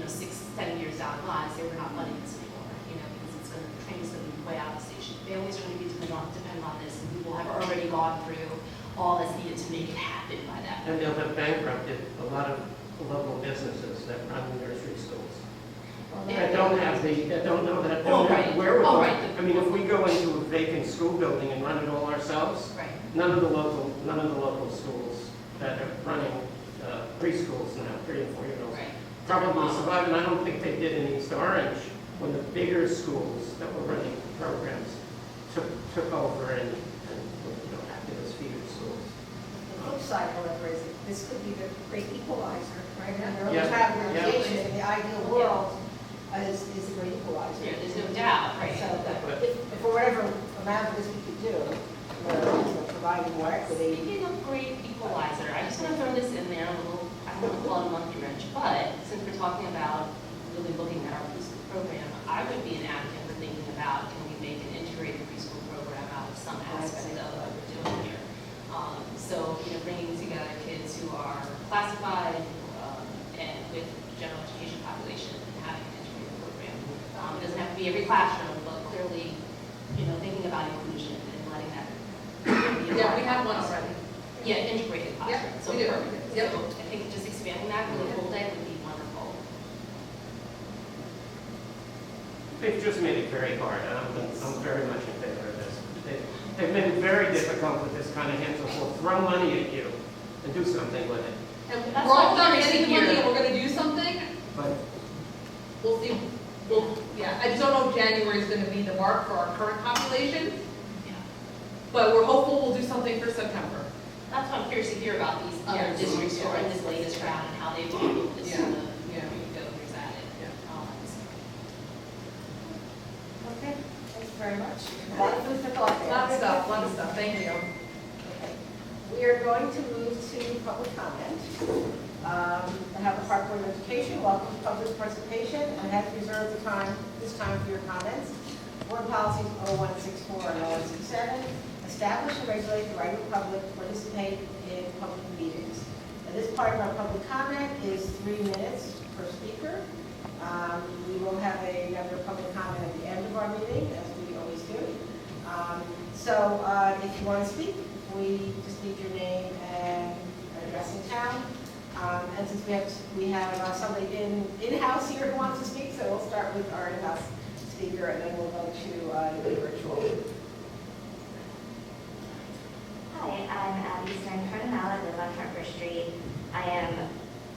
6-7 years down the line say we're not funding this anymore, because the training's going to be way out of the station. Families are going to be dependent on this, and people have already gone through all that's needed to make it happen by that.
And they'll have bankrupted a lot of local businesses that run nursery schools. That don't have the wherewithal. I mean, if we go into a vacant school building and run it all ourselves,
Right.
none of the local schools that are running preschools now, 3 and 4-year-olds.
Right.
Probably survive, and I don't think they did in East Orange when the bigger schools that were running programs took over and acted as feeder schools.
The flip side, however, is that this could be the great equalizer, right? And there
Yeah.
always have realization in the ideal world is the great equalizer.
Yeah, there's no doubt, right?
So if for whatever amount of this we could do, providing more equity.
Speaking of great equalizer, I just want to throw this in there, a little, I don't want to call it a monkey wrench, but since we're talking about really looking at our preschool program, I would be an advocate for thinking about, can we make an integrated preschool program out of some aspect of what we're doing here? So, bringing together kids who are classified and with general education population and having an integrated program. It doesn't have to be every classroom, but clearly, thinking about inclusion and letting that.
Yeah, we have one already.
Yeah, integrated classroom.
Yeah,
So
we do.
perfect.
Yep.
So I think just expanding that for the whole day would be wonderful.
They've just made it very hard, and I'm very much in favor of this. They've made it very difficult with this kind of hands off. We'll throw money at you and do something with it.
And
That's
we're all
what
done
I'm
getting the
hearing.
money and we're gonna do something,
But
we'll see. Yeah, I just don't know if January is gonna be the mark for our current population,
Yeah.
but we're hopeful we'll do something for September.
That's why I'm curious to hear about these other
Yeah.
districts who are in this latest round and how they've handled this
Yeah.
to the
Yeah.
governor's at it.
Yeah.
Okay, thank you very much. A lot of food for thought there.
Lot of stuff, thank you.
Okay. We are going to move to public comment. I have the Park Board of Education, welcome to public participation, and has reserved this time for your comments. Board policies 0164 and 0167 establish and regulate the right of the public to participate in public meetings. And this part of our public comment is 3 minutes per speaker. We will have another public comment at the end of our meeting, as we always do. So if you want to speak, we just need your name and address in town. And since we have somebody in-house here who wants to speak, so we'll start with our in-house speaker, and then we'll go to the virtual.
Hi, I'm Abby Stern-Cardinale. I live on Harper Street. I am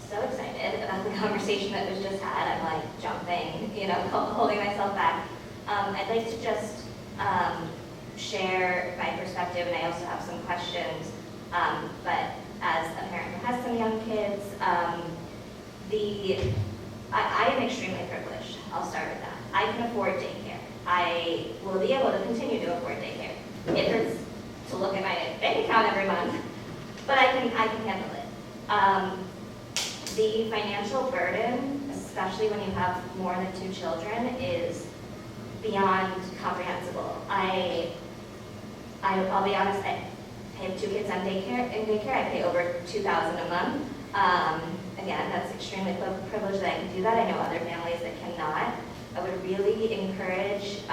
so excited about the conversation that was just had. I'm like jumping, holding myself back. I'd like to just share my perspective, and I also have some questions. But as a parent who has some young kids, I am extremely privileged. I'll start with that. I can afford daycare. I will be able to continue to afford daycare. It hurts to look at my bank account every month, but I can handle it. The financial burden, especially when you have more than 2 children, is beyond comprehensible. I'll be honest, I have 2 kids in daycare. I pay over $2,000 a month. Again, that's extremely privileged that I can do that. I know other families that cannot. I would really encourage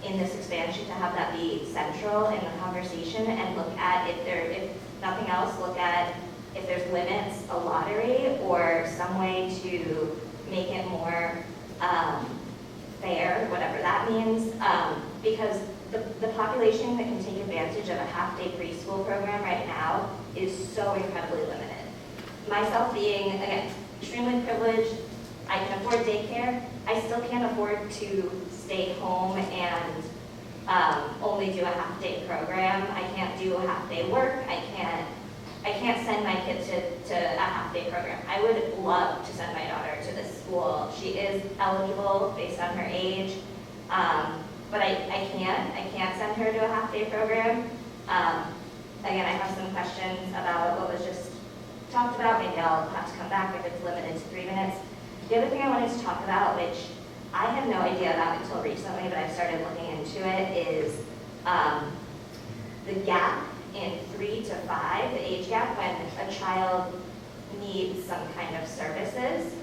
in this expansion to have that be central in the conversation and look at, if nothing else, look at if there's limits, a lottery, or some way to make it more fair, whatever that means, because the population that can take advantage of a half-day preschool program right now is so incredibly limited. Myself being, again, extremely privileged, I can afford daycare, I still can't afford to stay home and only do a half-day program. I can't do a half-day work. I can't send my kid to a half-day program. I would love to send my daughter to this school. She is eligible based on her age, but I can't send her to a half-day program. Again, I have some questions about what was just talked about. Maybe I'll have to come back if it's limited to 3 minutes. The other thing I wanted to talk about, which I had no idea about until recently, but I've started looking into it, is the gap in 3 to 5, the age gap when a child needs some kind of services.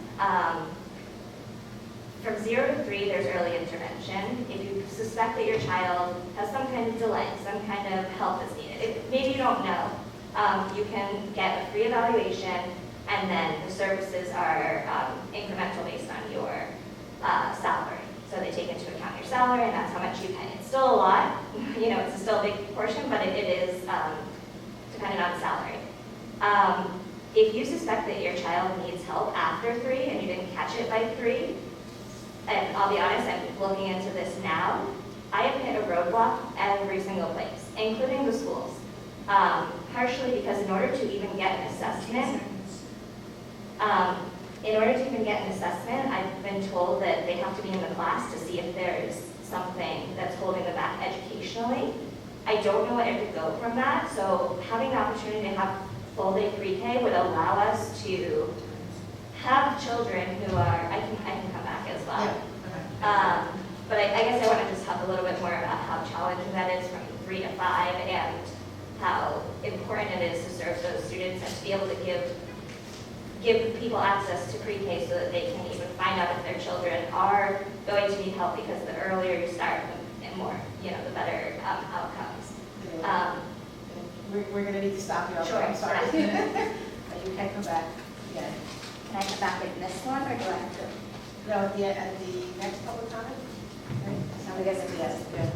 From 0 to 3, there's early intervention. If you suspect that your child has some kind of delay, some kind of help is needed, maybe you don't know, you can get a free evaluation, and then the services are incremental based on your salary. So they take into account your salary, and that's how much you pay. It's still a lot, it's still a big portion, but it is dependent on salary. if you suspect that your child needs help after 3 and you didn't catch it by 3, and I'll be honest, I'm looking into this now, I have hit a roadblock every single place, including the schools. Partially because in order to even get an assessment, I've been told that they have to be in the class to see if there's something that's holding them back educationally. I don't know where to go from that, so having the opportunity to have full-day pre-K would allow us to have children who are, I can come back as well. But I guess I want to just talk a little bit more about how challenging that is from 3 to 5 and how important it is to serve those students and to be able to give people access to pre-K so that they can even find out if their children are going to need help, because the earlier you start, the more, the better outcomes.
We're gonna need to stop you.
Sure.
I'm sorry. You can come back again.
Can I come back in this one, or do I have to?
No, at the next public comment? Right? So I guess at the end.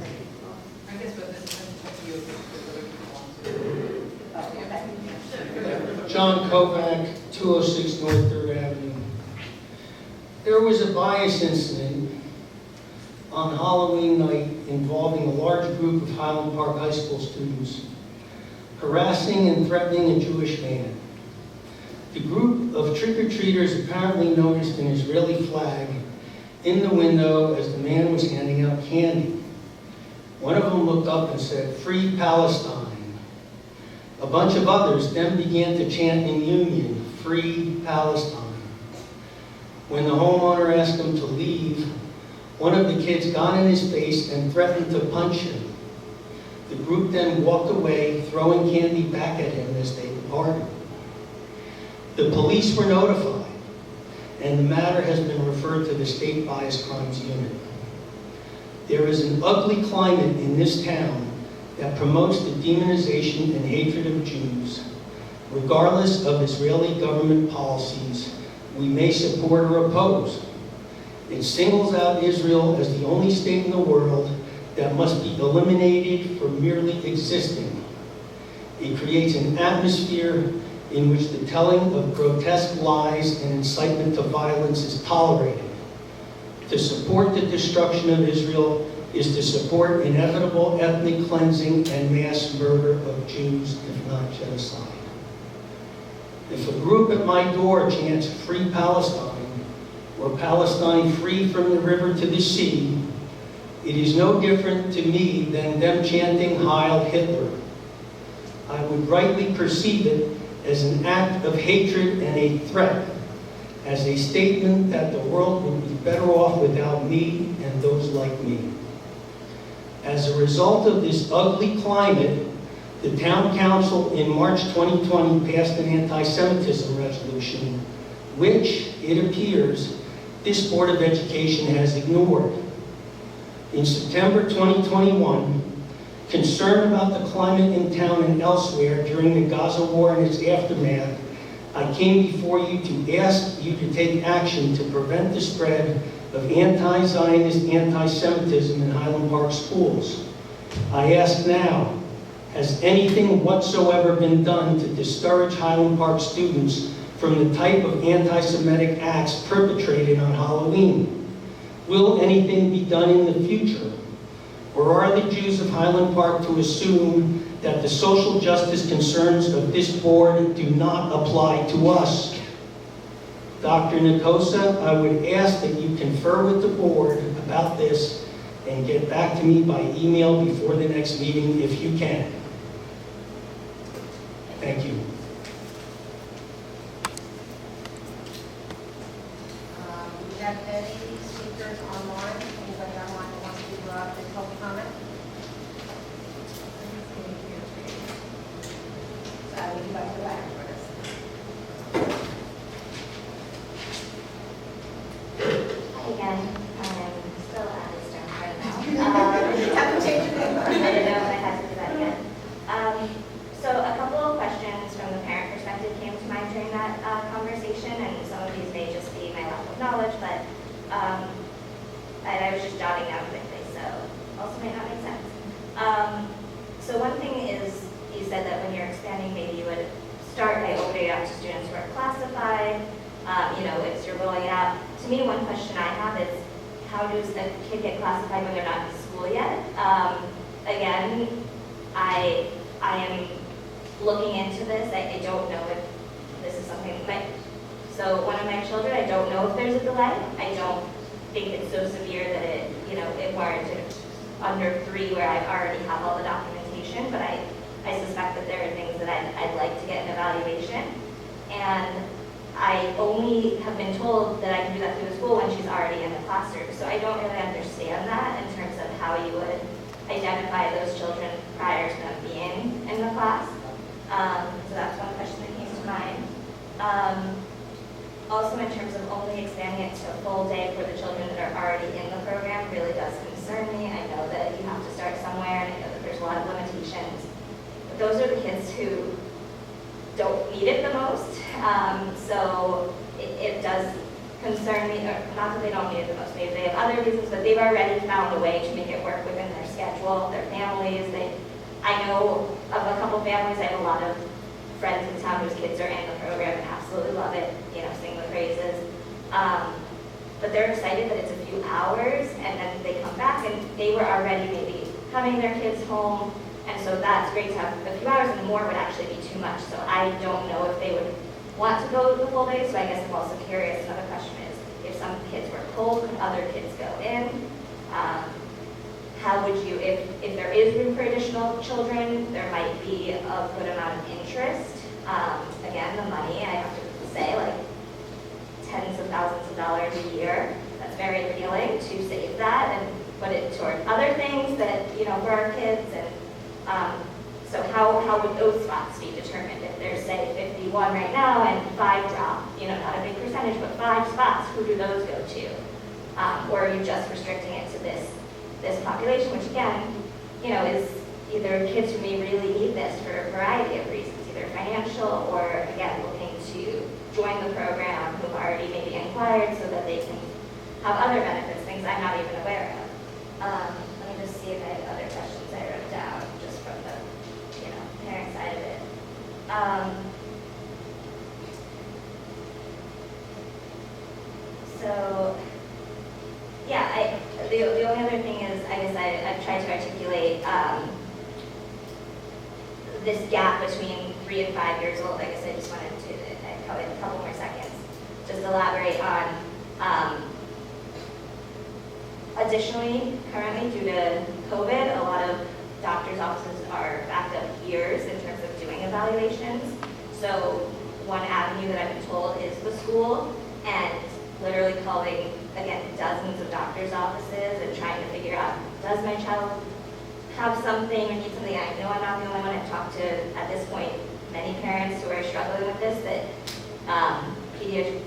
I guess what this is up to you, whether you want to.
Oh, okay.
John Kovac, 206 North 3rd Avenue. There was a bias incident on Halloween night involving a large group of Highland Park High School students harassing and threatening a Jewish man. The group of trick-or-treaters apparently noticed an Israeli flag in the window as the man was handing out candy. One of them looked up and said, "Free Palestine." A bunch of others then began to chant in union, "Free Palestine." When the homeowner asked him to leave, one of the kids got in his face and threatened to punch him. The group then walked away, throwing candy back at him as they departed. The police were notified, and the matter has been referred to the State Bias Crimes Unit. There is an ugly climate in this town that promotes the demonization and hatred of Jews. Regardless of Israeli government policies, we may support or oppose. It singles out Israel as the only state in the world that must be eliminated for merely existing. It creates an atmosphere in which the telling of grotesque lies and incitement to violence is tolerated. To support the destruction of Israel is to support inevitable ethnic cleansing and mass murder of Jews, if not genocide. If a group at my door chants "Free Palestine," or "Palestine free from the river to the sea," it is no different to me than them chanting "Heil Hitler." I would rightly perceive it as an act of hatred and a threat, as a statement that the world would be better off without me and those like me. As a result of this ugly climate, the Town Council in March 2020 passed an anti-Semitism resolution, which, it appears, this Board of Education has ignored. In September 2021, concerned about the climate in town and elsewhere during the Gaza war and its aftermath, I came before you to ask you to take action to prevent the spread of anti-Zionist anti-Semitism in Highland Park schools. I ask now, has anything whatsoever been done to discourage Highland Park students from the type of anti-Semitic acts perpetrated on Halloween? Will anything be done in the future? Or are the Jews of Highland Park to assume that the social justice concerns of this board do not apply to us? Dr. Nicosa, I would ask that you confer with the board about this and get back to me by email before the next meeting if you can. Thank you.
Do we have any speakers online? Anybody online that wants to make public comment? So I would like to go back for this.
Hi again, I'm still at Eastern right now.
Have to change your name.
I didn't know if I had to do that again. So a couple of questions from the does a kid get classified when they're not in school yet? Again, I am looking into this. I don't know if this is something so one of my children, I don't know if there's a delay. I don't think it's so severe that it warranted under 3 where I already have all the documentation, but I suspect that there are things that I'd like to get an evaluation. And I only have been told that I can do that through the school when she's already in the classroom. So I don't really understand that in terms of how you would identify those children prior to them being in the class. So that's one question that came to mind. Also, in terms of only expanding it to a full day for the children that are already in the program really does concern me. I know that you have to start somewhere, and I know that there's a lot of limitations. But those are the kids who don't need it the most. So it does concern me, or not that they don't need it the most, maybe they have other reasons, but they've already found a way to make it work within their schedule, their families. I know of a couple families, I have a lot of friends in town whose kids are in the program and absolutely love it, sing the praises. But they're excited that it's a few hours, and then they come back and they were already maybe having their kids home, and so that's great to have a few hours, and more would actually be too much. So I don't know if they would want to go the full day, so I guess I'm also curious. Another question is, if some kids were pulled, could other kids go in? How would you, if there is room for additional children, there might be a good amount of interest. Again, the money, I have to say, like tens of thousands of dollars a year. That's very appealing to save that and put it toward other things that, for our kids. And so how would those spots be determined? If there's, say, 51 right now and 5 drop, not a big percentage, but 5 spots, who do those go to? Or are you just restricting it to this population, which again, is either kids who may really need this for a variety of reasons, either financial or, again, looking to join the program, who've already maybe inquired so that they can have other benefits, things I'm not even aware of. Let me just see if I have other questions I wrote down just from the, parent side of it. So, yeah, the only other thing is, I guess I've tried to articulate this gap between 3 and 5 years old. I guess I just wanted to, probably a couple more seconds, just elaborate on, additionally, currently due to COVID, a lot of doctors' offices are backed up years in terms of doing evaluations. So one avenue that I've been told is the school, and literally calling, again, dozens of doctors' offices and trying to figure out, does my child have something or need something? I know I'm not the only one. I've talked to, at this point, many parents who are struggling with this, that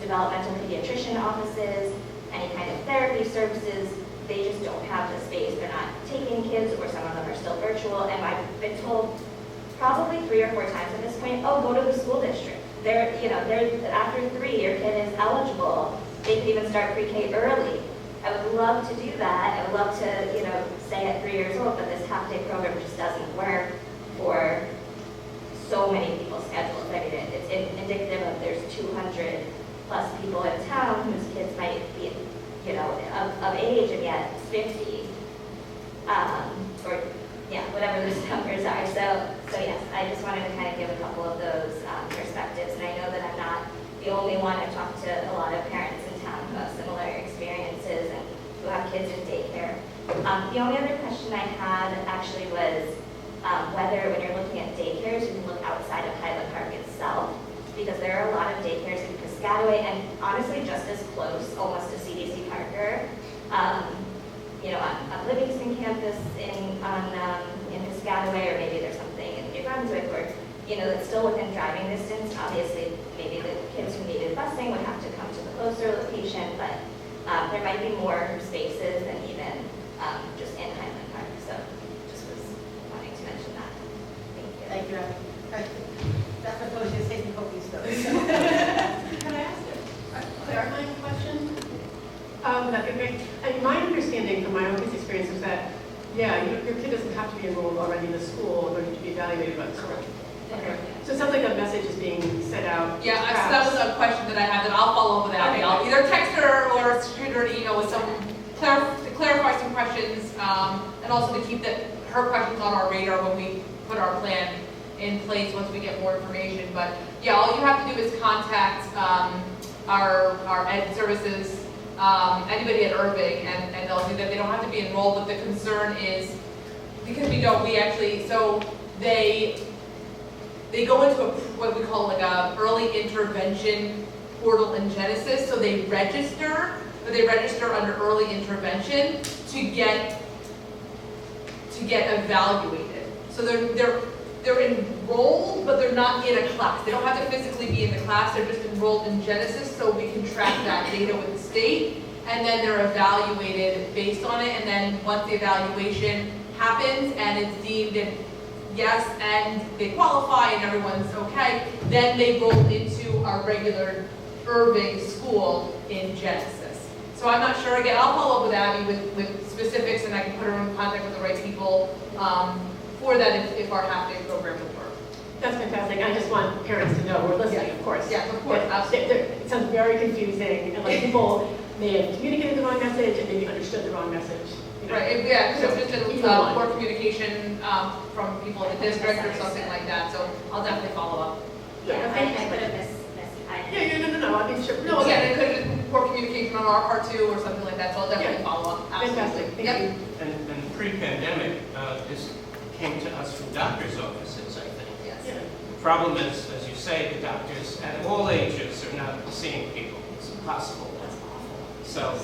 developmental pediatrician offices, any kind of therapy services, they just don't have the space. They're not taking kids, or some of them are still virtual. And I've been told probably 3 or 4 times at this point, oh, go to the school district. They're after 3, your kid is eligible. They could even start pre-K early. I would love to do that. I would love to, stay at 3 years old, but this half-day program just doesn't work for so many people's schedules. I mean, it's indicative of there's 200 plus people in town whose kids might be, of age, and yet 50, or whatever those numbers are. So yes, I just wanted to kind of give a couple of those perspectives, and I know that I'm not the only one. I've talked to a lot of parents in town who have similar experiences and who have kids in daycare. The only other question I had actually was whether, when you're looking at daycares, you can look outside of Highland Park itself, because there are a lot of daycares in Piscataway, and honestly just as close, almost to CDC Parker, on Livingston campus in Piscataway, or maybe there's something in New Brunswick, or that's still within driving distance. Obviously, maybe the kids who needed busing would have to come to the closer location, but there might be more spaces than even just in Highland Park. So just was wanting to mention that. Thank you.
Thank you. That's what she's taking copies though.
Can I ask a clarifying question? That'd be great. And my understanding from my own kids' experience is that, your kid doesn't have to be enrolled already in the school in order to be evaluated by the school. Okay. So it sounds like a message is being sent out.
Yeah, so that was a question that I had, and I'll follow up with Abby. I'll either text her or shoot her an email with some clarify some questions, and also to keep her questions on our radar when we put our plan in place once we get more information. But yeah, all you have to do is contact our ed services, anybody at Irving, and they'll do that. They don't have to be enrolled, but the concern is, because we actually, so they go into what we call like a early intervention portal in Genesis, so they register, but they register under early intervention to get evaluated. So they're enrolled, but they're not in a class. They don't have to physically be in the class, they're just enrolled in Genesis, so we can track that data with the state, and then they're evaluated based on it, and then once the evaluation happens and it's deemed yes, and they qualify and everyone's okay, then they roll into our regular Irving school in Genesis. So I'm not sure, again, I'll follow up with Abby with specifics, and I can put her in contact with the right people for that if our half-day program would work.
That's fantastic. I just want parents to know we're listening, of course.
Yes, of course,
But
absolutely.
it sounds very confusing, and like people may have communicated the wrong message and maybe understood the wrong message. You know?
Right, yeah, so just
Either
a
one.
more communication from people in the district or something like that, so I'll definitely follow up.
Yeah, I could have missed.
No, I mean, sure.
No, again, it could have been more communication on our part too, or something like that, so I'll definitely follow up. Absolutely.
Fantastic, thank
Yep.
you.
And pre-pandemic, this came to us from doctors' offices, I think.
Yes.
Yeah.
The problem is, as you say, the doctors at all ages are not seeing people. It's impossible.
That's awful.
So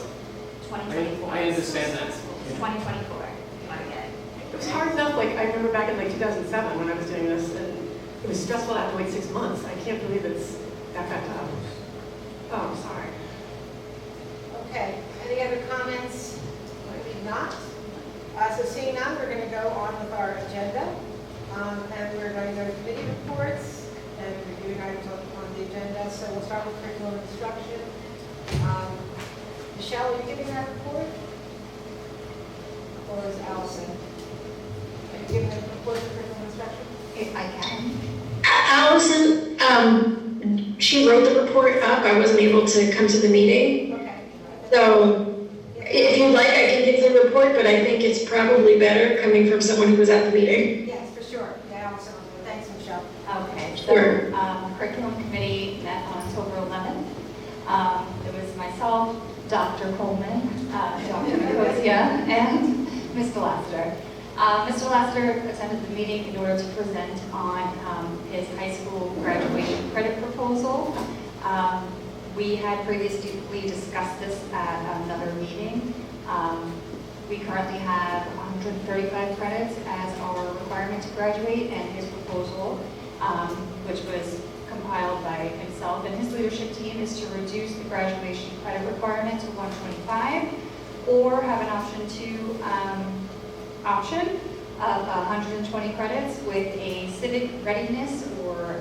2024.
I understand that.
2024. Okay.
It was hard enough, like, I remember back in like 2007 when I was doing this, and it was stressful to have to wait 6 months. I can't believe it's that backed up. Oh, I'm sorry.
Okay, any other comments? Maybe not. So seeing none, we're going to go on with our agenda. And we're going to go to committee reports and reviewing items on the agenda. So we'll start with curriculum instruction. Michelle, are you giving that report? Or is Allison? Are you giving a report for curriculum instruction?
If I can. Allison, she wrote the report up. I wasn't able to come to the meeting.
Okay.
So if you'd like, I can give the report, but I think it's probably better coming from someone who was at the meeting.
Yes, for sure. Yeah, Allison, thanks, Michelle.
Okay,
Sure.
so curriculum committee met on October 11th. It was myself, Dr. Coleman, Dr. Nicosia, and Mr. Lassiter. Mr. Lassiter attended the meeting in order to present on his high school graduation credit proposal. We had previously discussed this at another meeting. We currently have 135 credits as our requirement to graduate, and his proposal, which was compiled by himself and his leadership team, is to reduce the graduation credit requirement to 125, or have an option of 120 credits with a civic readiness or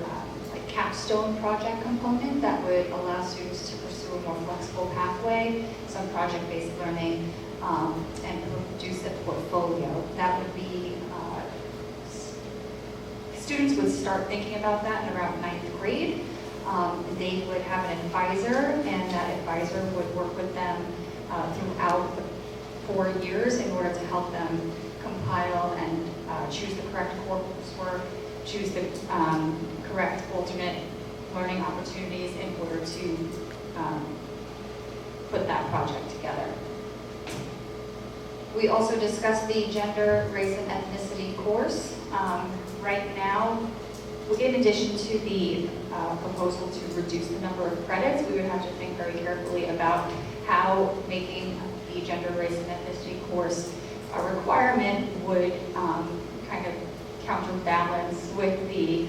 like capstone project component that would allow students to pursue a more flexible pathway, some project-based learning, and produce a portfolio. That would be, students would start thinking about that in around 9th grade. They would have an advisor, and that advisor would work with them throughout the 4 years in order to help them compile and choose the correct coursework, choose the correct alternate learning opportunities in order to put that project together. We also discussed the gender, race, and ethnicity course. Right now, in addition to the proposal to reduce the number of credits, we would have to think very carefully about how making the gender, race, and ethnicity course a requirement would kind of counterbalance with the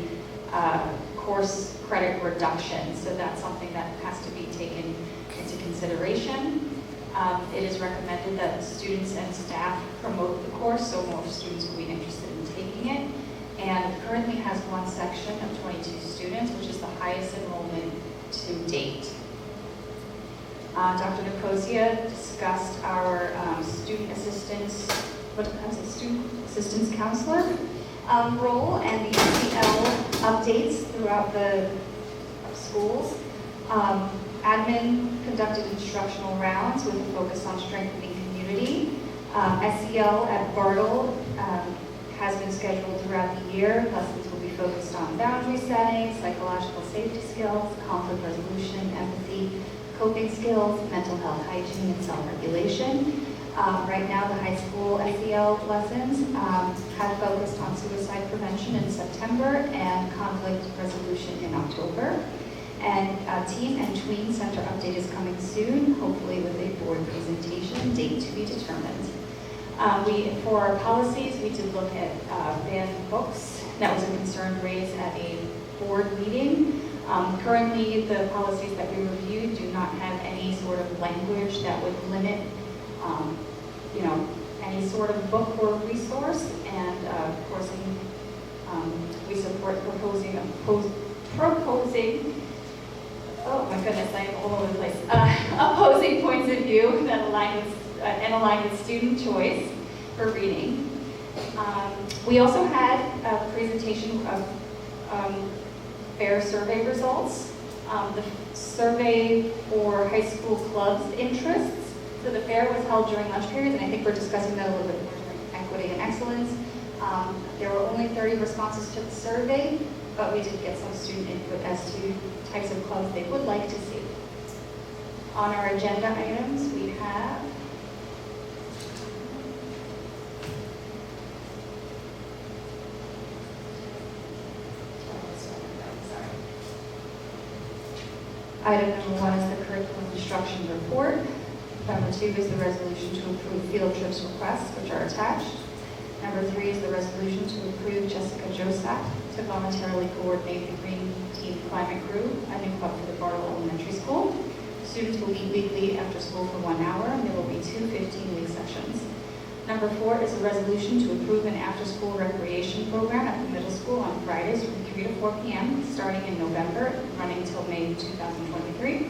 course credit reduction. So that's something that has to be taken into consideration. It is recommended that students and staff promote the course, so more students will be interested in taking it. And it currently has one section of 22 students, which is the highest enrollment to date. Dr. Nicosia discussed our student assistance counselor role and the ECL updates throughout the schools. Admin conducted instructional rounds with a focus on strengthening community. SEL at Bartle has been scheduled throughout the year. Lessons will be focused on boundary setting, psychological safety skills, conflict resolution, empathy, coping skills, mental health, hygiene, and self-regulation. Right now, the high school SEL lessons have focused on suicide prevention in September and conflict resolution in October. And Teen and Tween Center update is coming soon, hopefully with a board presentation, date to be determined. For our policies, we did look at banned books. That was a concern raised at a board meeting. Currently, the policies that we reviewed do not have any sort of language that would limit, any sort of book or resource. And of course, we support proposing. Oh my goodness, I am all over the place. Opposing points of view that align with student choice for reading. We also had a presentation of fair survey results. The survey for high school clubs interests. So the fair was held during lunch periods, and I think we're discussing that a little bit more during equity and excellence. There were only 30 responses to the survey, but we did get some student input as to types of clubs they would like to see. On our agenda items, we have item number 1 is the curriculum instruction report. Number 2 is the resolution to approve field trips requests, which are attached. Number 3 is the resolution to approve Jessica Joseph to voluntarily coordinate the Green Team Climate Crew, a new club for the Bartle Elementary School. Students will meet weekly after school for 1 hour, and there will be 2 15-week sessions. Number 4 is a resolution to approve an after-school recreation program at the middle school on Fridays from 3 to 4 p.m., starting in November, running until May 2023.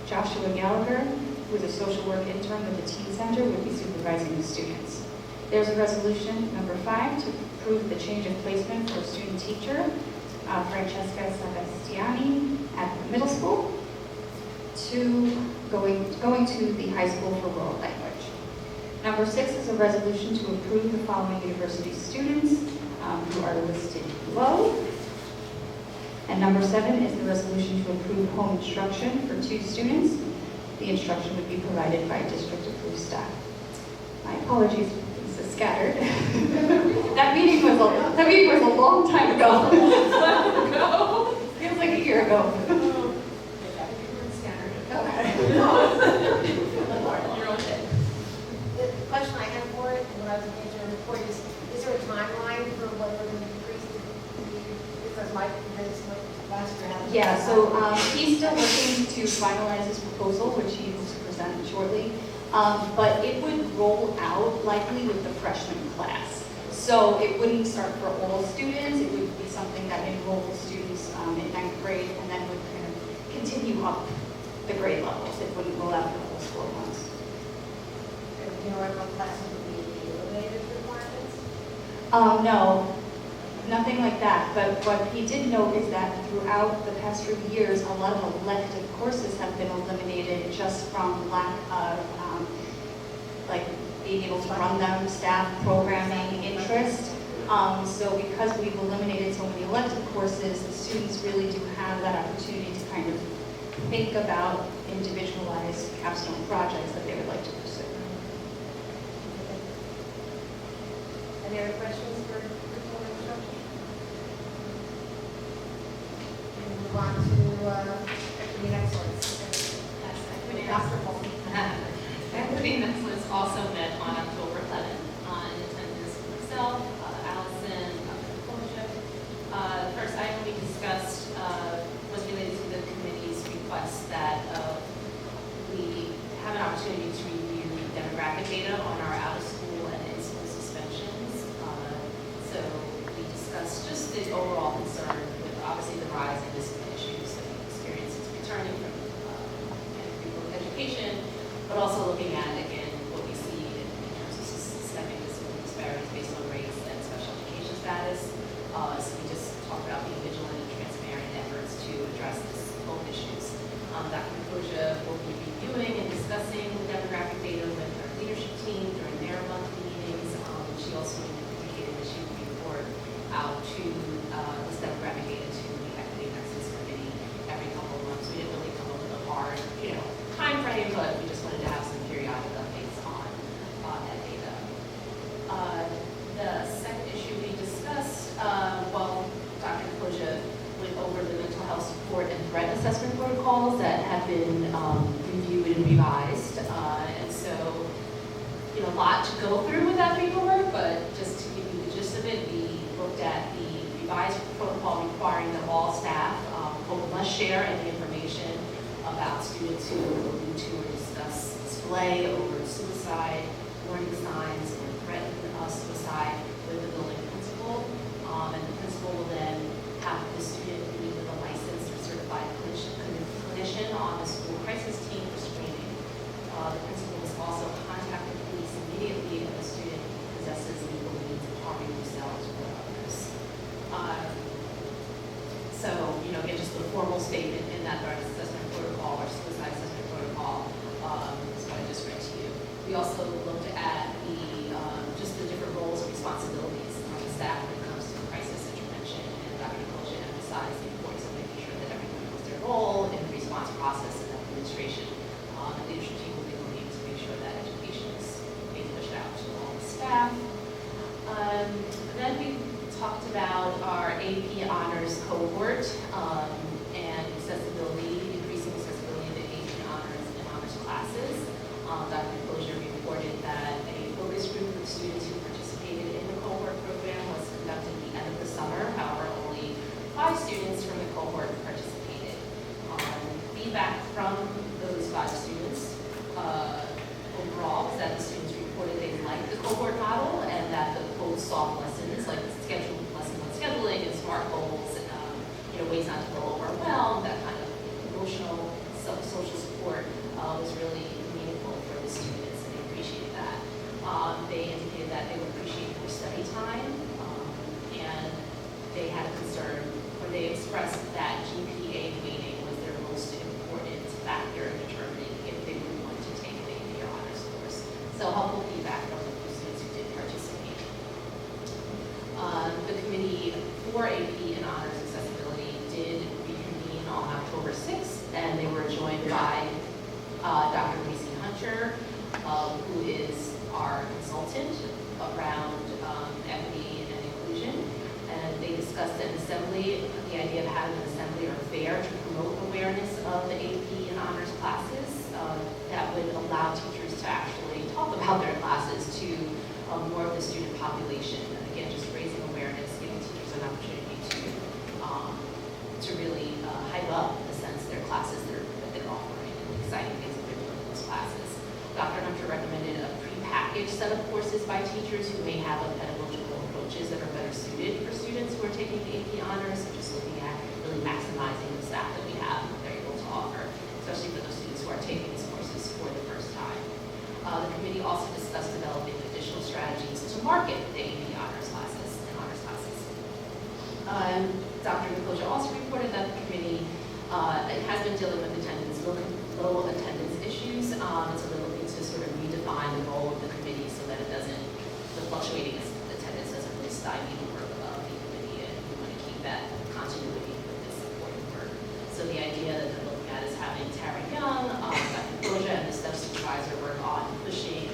Joshua Gallagher, who is a social work intern with the Teen Center, would be supervising the students. There's a resolution, number 5, to approve the change of placement for a student teacher, Francesca Sebastiani, at the middle school, to going to the high school for world language. Number 6 is a resolution to approve the following university students who are listed below. And number 7 is the resolution to approve home instruction for 2 students. The instruction would be provided by district-approved staff. My apologies, this is scattered. That meeting was a long time ago. Feels like a year ago.
The question I had for it, when I was looking at your report, is there a timeline for what we're going to increase? Because Mike, last year.
Yeah, so he's still working to finalize his proposal, which he will present shortly. But it would roll out likely with the freshman class. So it wouldn't start for all students. It would be something that enrolls students in 9th grade and then would kind of continue up the grade levels. It wouldn't roll out for the whole school at once.
Do you know what classes would be eliminated requirements?
No, nothing like that. But what he did note is that throughout the past few years, a lot of elective courses have been eliminated just from lack of like being able to run them, staff, programming, interest. So because we've eliminated so many elective courses, the students really do have that opportunity to kind of think about individualized capstone projects that they would like to pursue.
Any other questions for curriculum instruction? We'll move on to equity and excellence.
Yes, equity and excellence. Equity and excellence also met on October 11th in attendance with myself, Allison, Dr. Kovacic. The first item we discussed was related to the committee's request that we have an opportunity to review demographic data on our out-of-school and in-school suspensions. So we discussed just the overall concern with obviously the rise in discipline issues that we experience since returning from public education, but also looking at, again, what we see in terms of systemic discipline disparities based on race and special education status. So we just talked about being vigilant and transparent in efforts to address both issues. Dr. Kovacic will be reviewing and discussing the demographic data with our leadership team to this demographic data to the Equity and Access Committee every couple of months. We didn't really come up with a hard, time frame, but we just wanted to have some periodic updates on that data. The second issue we discussed, Dr. Koja went over the mental health support and threat assessment protocols that have been reviewed and revised. And so, a lot to go through with that paperwork, but just to give you the gist of it, we looked at the revised protocol requiring that all staff must share any information about students who allude to or discuss display over suicide, warning signs, or threaten suicide with the building principal. And the principal will then have the student meet with a licensed or certified clinician on the school crisis team for screening. The principal must also contact the police immediately if a student possesses legal means of harming themselves or others. Again, just the formal statement in that threat assessment protocol or suicide assessment protocol is what I just read to you. We also looked at just the different roles and responsibilities of the staff when it comes to crisis intervention, and Dr. Koja emphasized the importance of making sure that everyone knows their role in the response process and administration. The leadership team will be looking to make sure that education is being pushed out to all the staff. Then we talked about our AP Honors cohort and accessibility, increasing accessibility in the AP Honors and Honors classes. Dr. Koja reported that a focus group of students who participated in the cohort program was conducted at the end of the summer. However, only 5 students from the cohort participated. Feedback from those 5 students overall was that the students reported they liked the cohort model and that the soft lessons like scheduled lesson on scheduling and SMART goals, ways not to feel overwhelmed, that kind of emotional, social support was really meaningful for the students, and they appreciated that. They indicated that they would appreciate more study time, and they had a concern when they expressed that GPA weighting was their most important factor in determining if they would want to take an AP or honors course. So helpful feedback from the students who did participate. The committee for AP and honors accessibility did reconvene on October 6th, and they were joined by Dr. Lacey Hunter, who is our consultant around equity and inclusion. And they discussed an assembly, the idea of having an assembly or fair to promote awareness of the AP and honors classes that would allow teachers to actually talk about their classes to more of the student population. And again, just raising awareness, giving teachers an opportunity to really hype up, in a sense, their classes that they're offering and the exciting things that they're doing in those classes. Dr. Hunter recommended a prepackaged set of courses by teachers who may have pedagogical approaches that are better suited for students who are taking the AP honors, so just looking at really maximizing the staff that we have and what they're able to offer, especially for those students who are taking these courses for the first time. The committee also discussed developing additional strategies to market the AP honors classes and honors classes. Dr. Koja also reported that the committee has been dealing with low attendance issues, so they're looking to sort of redefine the role of the committee so that the fluctuating attendance doesn't really stymie the work of the committee, and we want to keep that continuity with this important work. So the idea that they're looking at is having Tara Young, Dr. Koja, and the staff supervisor work on pushing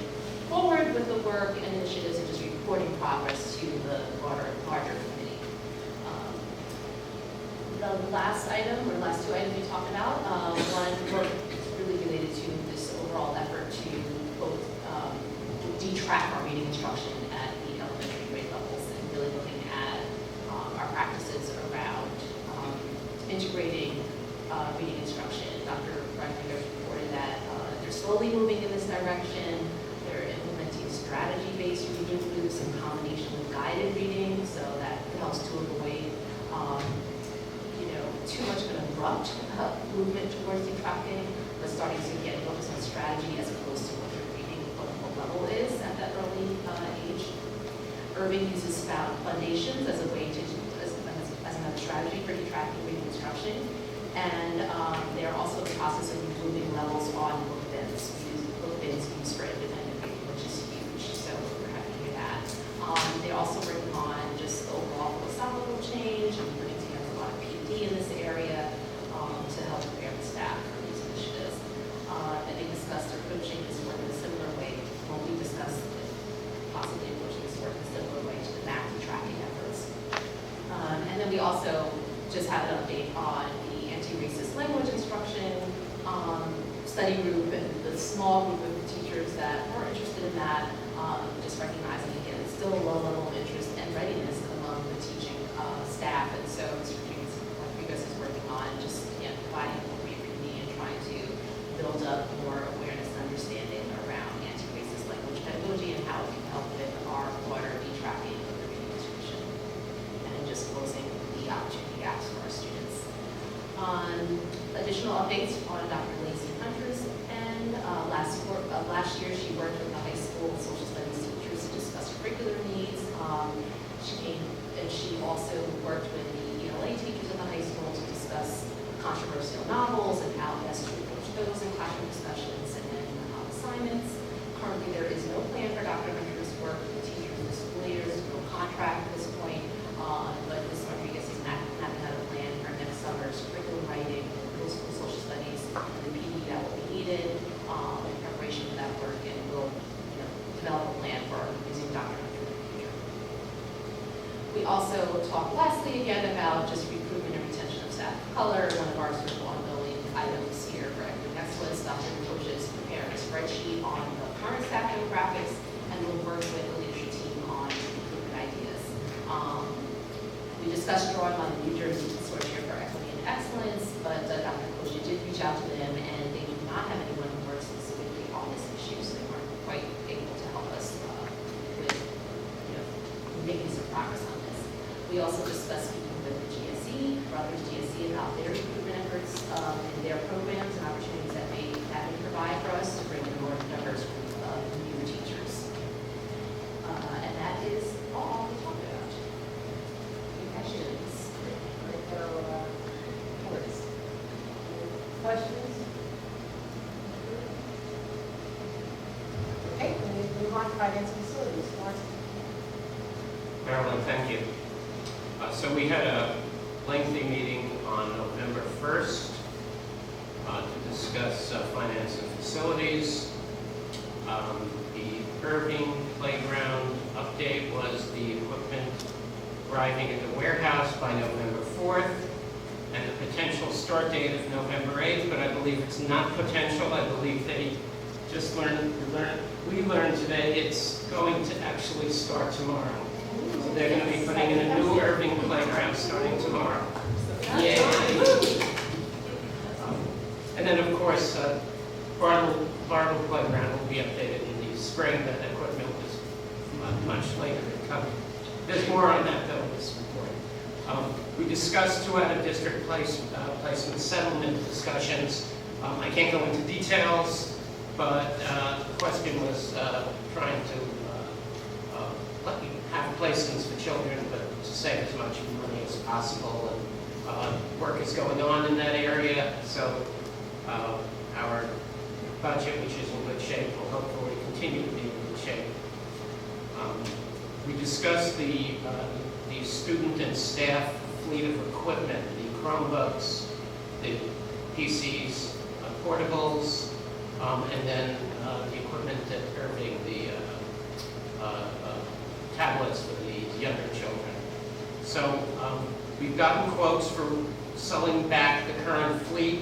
forward with the work and initiatives and just reporting progress to the larger committee. The last item, or last 2 items we talked about, one was really related to this overall effort to both detrack our reading instruction at the elementary grade levels and really looking at our practices around integrating reading instruction. Dr. Rodriguez reported that they're slowly moving in this direction. They're implementing strategy-based reading loops in combination with guided reading, so that helps to avoid too much of an abrupt movement towards detracting, but starting to get focused on strategy as opposed to what your reading level is at that early age. Irving uses foundations as a way to, as another strategy for detracting reading instruction, and they're also in the process of improving levels on book bins. We use book bins used for independent reading, which is huge, so we're happy to hear that. They're also working on just the overall philosophical also just had an update on the anti-racist language instruction study group and the small group of teachers that are interested in that, just recognizing again, it's still a low level of interest and readiness among the teaching staff. And so Mr. Rodriguez is working on just providing more community and trying to build up more awareness and understanding around anti-racist language pedagogy and how it can help with our broader tracking of the reading distribution and just closing the opportunity gaps for our students. Additional updates on Dr. Lacey Hunter's and last year she worked with the high school social studies teachers to discuss curricular needs. She came and she also worked with the ELA teachers at the high school to discuss controversial novels and how best to approach those in classroom discussions and then assignments. Currently, there is no plan for Dr. Hunter's work with the teachers and the school leaders, no contract at this point, but Ms. Rodriguez is mapping out a plan for next summer's curriculum writing, middle school social studies, and the PD that will be needed in preparation for that work, and we'll develop a plan for using Dr. Hunter in the future. We also talked lastly again about just recruitment and retention of staff of color, one of our sort of ongoing items here for academic excellence. Dr. Coach is preparing a spreadsheet on the current staff demographics, and we'll work with the leadership team on recruitment ideas. We discussed drawing on the New Jersey Consortium for Equity and Excellence, but Dr. Coach did reach out to them, and they do not have anyone who works specifically on this issue, so they weren't quite able to help us with making some progress on this. We also discussed speaking with the GSE, Rutgers GSE, about their recruitment efforts and their programs and opportunities that may provide for us to bring in a more diverse group of new teachers. And that is all we talked about. Any questions?
Questions? Okay, we move on to finance and facilities. Lawrence?
Marilyn, thank you. So we had a lengthy meeting on November 1st to discuss finance and facilities. The Irving playground update was the equipment arriving at the warehouse by November 4th and the potential start date of November 8th, but I believe it's not potential. I believe they just we learned today it's going to actually start tomorrow. So they're going to be putting in a new Irving playground starting tomorrow. Yay! And then, of course, Bartle Playground will be updated in the spring. That equipment was much later to come. There's more on that, though, in this report. We discussed two out-of-district placement settlement discussions. I can't go into details, but the question was trying to let you have placements for children, but to save as much money as possible. And work is going on in that area, so our budget, which is in good shape, will hopefully continue to be in good shape. We discussed the student and staff fleet of equipment, the Chromebooks, the PCs, portables, and then the equipment at Irving, the tablets for the younger children. So we've gotten quotes for selling back the current fleet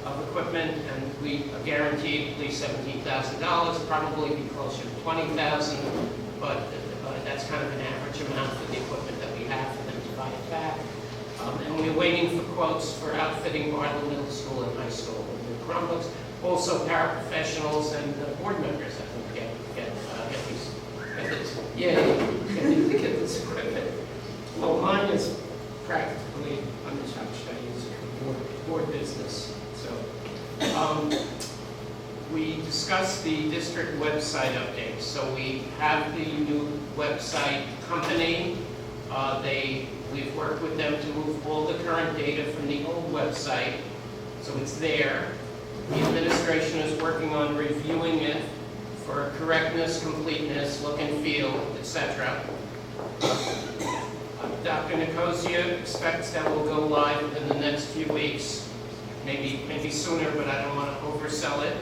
of equipment, and we are guaranteed at least $17,000, probably be closer to $20,000, but that's kind of an average amount for the equipment that we have for them to buy it back. And we're waiting for quotes for outfitting Bartle Middle School and High School with the Chromebooks. Also, paraprofessionals and board members, I think, get this equipment. Well, mine is practically untouched. I use it for board business. So, we discussed the district website updates. So we have the new website company. We've worked with them to move all the current data from the old website, so it's there. The administration is working on reviewing it for correctness, completeness, look and feel, etc. Dr. Nicosia expects that will go live within the next few weeks, maybe sooner, but I don't want to oversell it.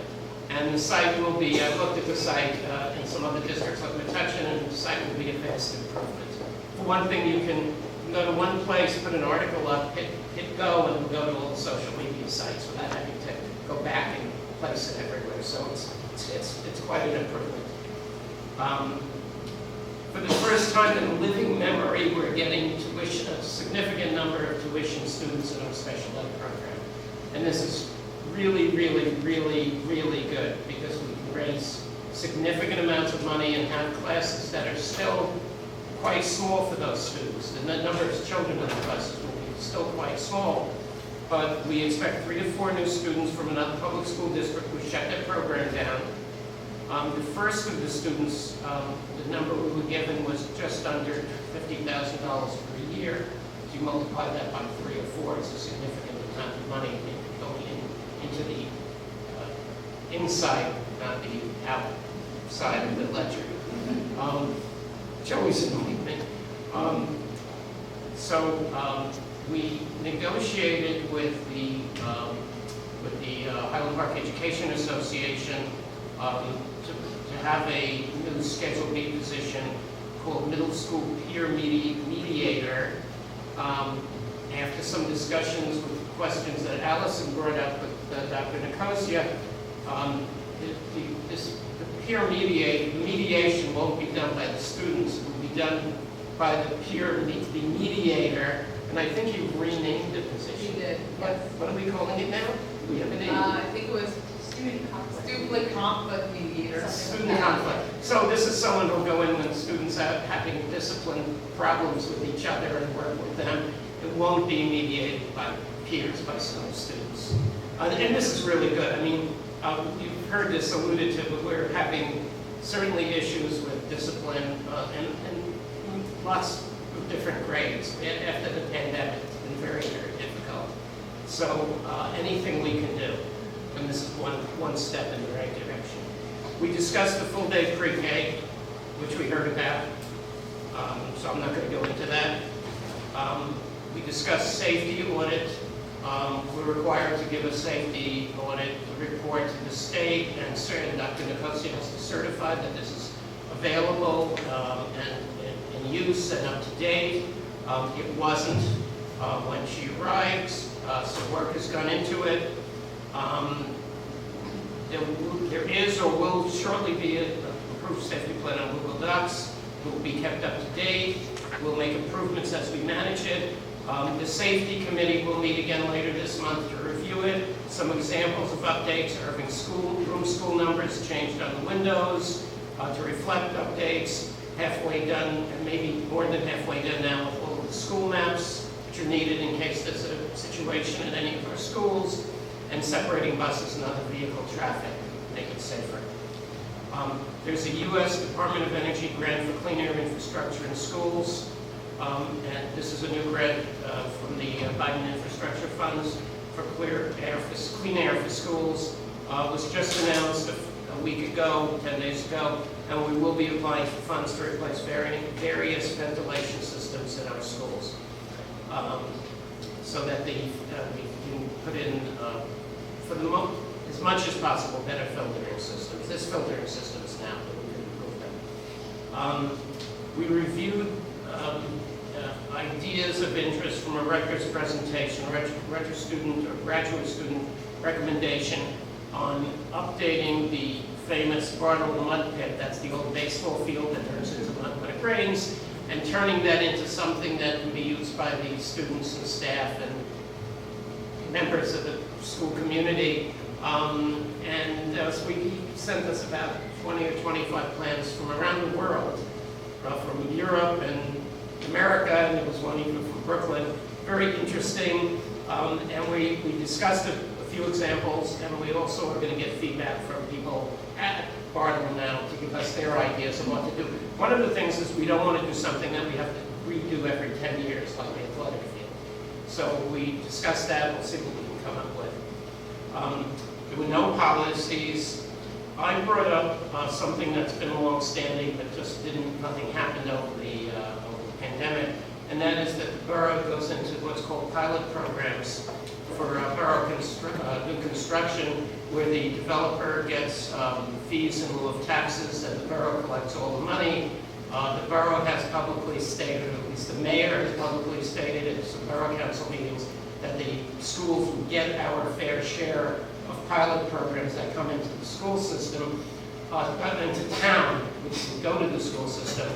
And the site will be, I looked at the site in some other districts like Metuchen, and the site will be a vast improvement. For one thing, you can can go to one place, put an article up, hit go, and it'll go to all the social media sites without having to go back and place it everywhere. So it's quite an improvement. For the first time in living memory, we're getting tuition, a significant number of tuition students in our special ed program. And this is really, really, really, really good because we can raise significant amounts of money and have classes that are still quite small for those students. The number of children in the classes will be still quite small, but we expect 3 to 4 new students from another public school district who shut their program down. The first of the students, the number we were given was just under $50,000 per year. If you multiply that by 3 or 4, it's a significant amount of money going into the inside, not the outside of the ledger. Which always annoyed me. We negotiated with the Highland Park Education Association to have a new Schedule B position called Middle School Peer Mediator. After some discussions with questions that Allison brought up with Dr. Nicosia, the peer mediation won't be done by the students, it will be done by the mediator, and I think you've renamed the position.
We did.
What are we calling it now? Do we have a name?
I think it was student conflict mediator.
Student conflict. So this is someone who'll go in when students are having discipline problems with each other and work with them. It won't be mediated by peers, by some students. And this is really good. I mean, you've heard this alluded to, but we're having certainly issues with discipline and lots of different grades. After the pandemic, it's been very, very difficult. So anything we can do, and this is one step in the right direction. We discussed the full-day pre-K, which we heard about, so I'm not going to go into that. We discussed safety audit. We're required to give a safety audit report to the state, and Dr. Nicosia has to certify that this is available and in use and up to date. It wasn't when she arrived, so work has gone into it. There is or will shortly be an approved safety plan on Google Docs. It will be kept up to date. We'll make improvements as we manage it. The safety committee will meet again later this month to review it. Some examples of updates are having room school numbers changed on the windows to reflect updates. Halfway done, and maybe more than halfway done now with all of the school maps, which are needed in case there's a situation in any of our schools, and separating buses and other vehicle traffic, make it safer. There's a U.S. Department of Energy grant for clean air infrastructure in schools. And this is a new grant from the Biden infrastructure funds for clean air for schools. It was just announced a week ago, 10 days ago, and we will be applying for funds to replace various ventilation systems in our schools, so that we can put in, as much as possible, better filtering systems. This filtering system is now, but we can improve them. We reviewed ideas of interest from a Rutgers presentation, Rutgers student or graduate student recommendation on updating the famous Bartle mud pit. That's the old baseball field that turns into mud when it rains, and turning that into something that can be used by the students and staff and members of the school community. He sent us about 20 or 25 plans from around the world, from Europe and America, and there was one even from Brooklyn. Very interesting, and we discussed a few examples, and we also are going to get feedback from people at Bartle now to give us their ideas of what to do. One of the things is we don't want to do something that we have to redo every 10 years, like the athletic field. So we discussed that. We'll see what we can come up with. There were no policies. I brought up something that's been long-standing, but just nothing happened over the pandemic, and that is that the borough goes into what's called pilot programs for borough new construction, where the developer gets fees in lieu of taxes, and the borough collects all the money. The borough has publicly stated, at least the the mayor has publicly stated at some borough council meetings that the schools will get our fair share of pilot programs that come into the school system, into town, which will go to the school system.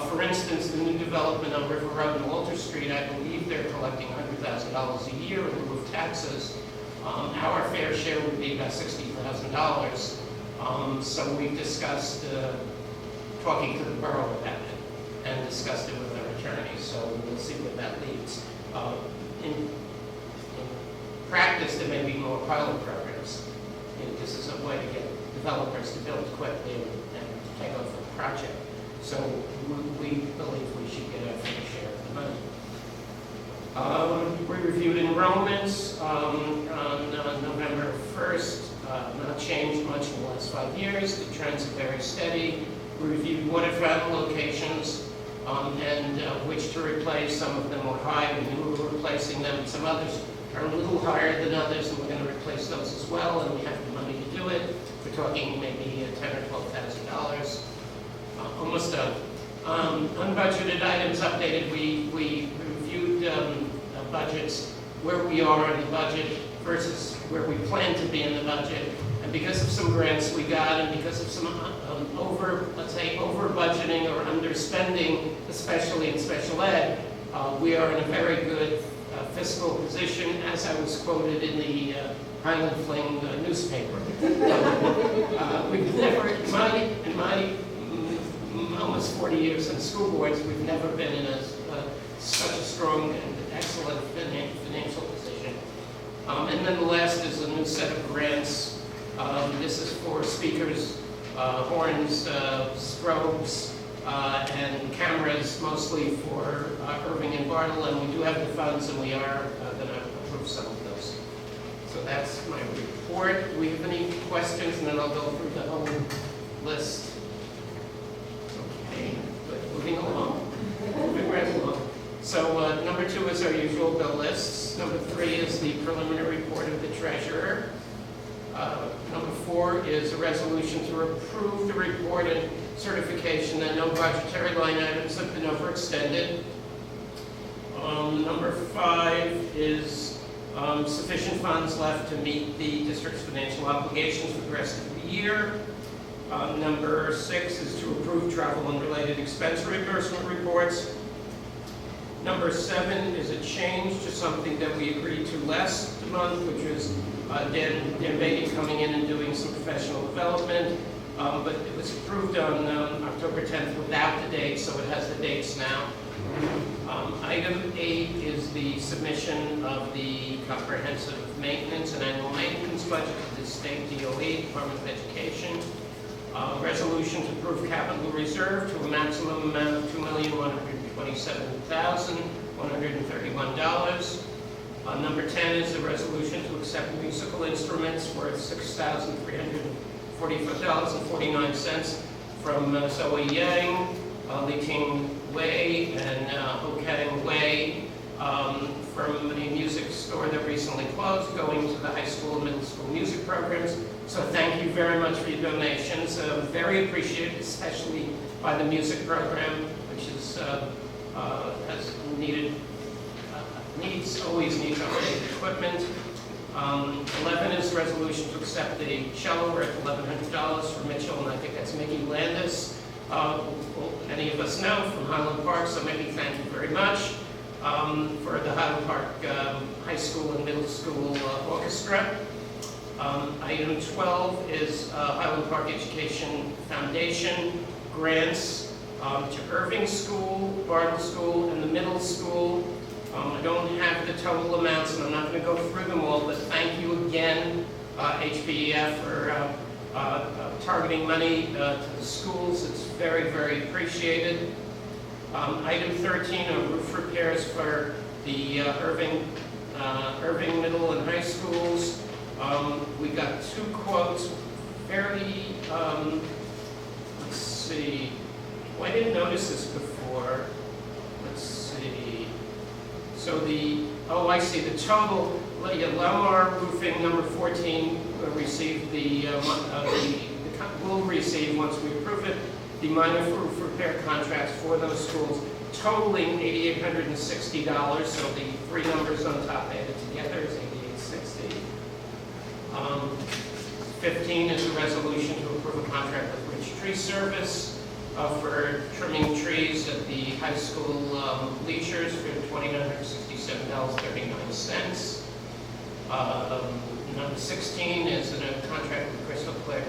For instance, the new development on River Road and Walter Street, I believe they're collecting $100,000 a year in lieu of taxes. Our fair share would be about $60,000. So we've discussed talking to the borough about it and discussed it with our attorneys, so we'll see where that leads. In practice, there may be more pilot programs. This is a way to get developers to build quickly and take over the project. So we believe we should get our fair share of the money. We reviewed enrollments on November 1st. Not changed much in the last 5 years. The trends are very steady. We reviewed waterfountain locations and which to replace. Some of them were high. We knew we were replacing them. Some others are a little higher than others, and we're going to replace those as well, and we have the money to do it. We're talking maybe $10,000 or $12,000. Almost done. Unbudgeted items updated. We reviewed budgets, where we are in the budget versus where we plan to be in the budget. And because of some grants we got, and because of some over budgeting or underspending, especially in special ed, we are in a very good fiscal position, as I was quoted in the Highland Fling newspaper. We've never, in my almost 40 years in school boards, we've never been in such a strong and excellent financial position. And then the last is a new set of grants. This is for speakers, horns, strobes, and cameras, mostly for Irving and Bartle, and we do have the funds, and we are going to approve some of those. So that's my report. Do we have any questions? And then I'll go through the whole list. Okay, but moving along. Moving right along. So number 2 is our usual bill lists. Number 3 is the preliminary report of the treasurer. Number 4 is a resolution to approve the report and certification that no budgetary line items have been overextended. Number 5 is sufficient funds left to meet the district's financial obligations for the rest of the year. Number 6 is to approve travel and related expense reimbursement reports. Number 7 is a change to something that we agreed to last month, which was Dan Beatty coming in and doing some professional development, but it was approved on October 10th without the date, so it has the dates now. Item 8 is the submission of the comprehensive maintenance and annual maintenance budget to the state DOE, Department of Education. Resolution to approve capital reserve to a maximum amount of $2,127,131. Number 10 is a resolution to accept musical instruments worth $6,344.49 from Zoe Yang, Li Ting Wei, and Ho Kang Wei from a music store that recently closed, going to the high school and middle school music programs. So thank you very much for your donations. Very appreciated, especially by the music program, which is has always needs updated equipment. 11 is a resolution to accept the cello worth $1,100 from Mitchell, and I think that's Mickey Landis. Many of us know from Highland Park, so Mickey, thank you very much for the Highland Park High School and Middle School Orchestra. Item 12 is Highland Park Education Foundation grants to Irving School, Bartle School, and the middle school. I don't have the total amounts, and I'm not going to go through them all, but thank you again, HBEF, for targeting money to the schools. It's very, very appreciated. Item 13 are roof repairs for the Irving Middle and High Schools. We got 2 quotes, fairly, let's see, oh, I didn't notice this before. Let's see. So I see, the total, Lamar Roofing number 14 received will receive, once we approve it, the minor roof repair contracts for those schools totaling $8,860, so the three numbers on top added together is $8,860. 15 is a resolution to approve a contract with Rich Tree Service for trimming trees at the high school bleachers for $2,967.39. Number 16 is a contract with Crystal Clear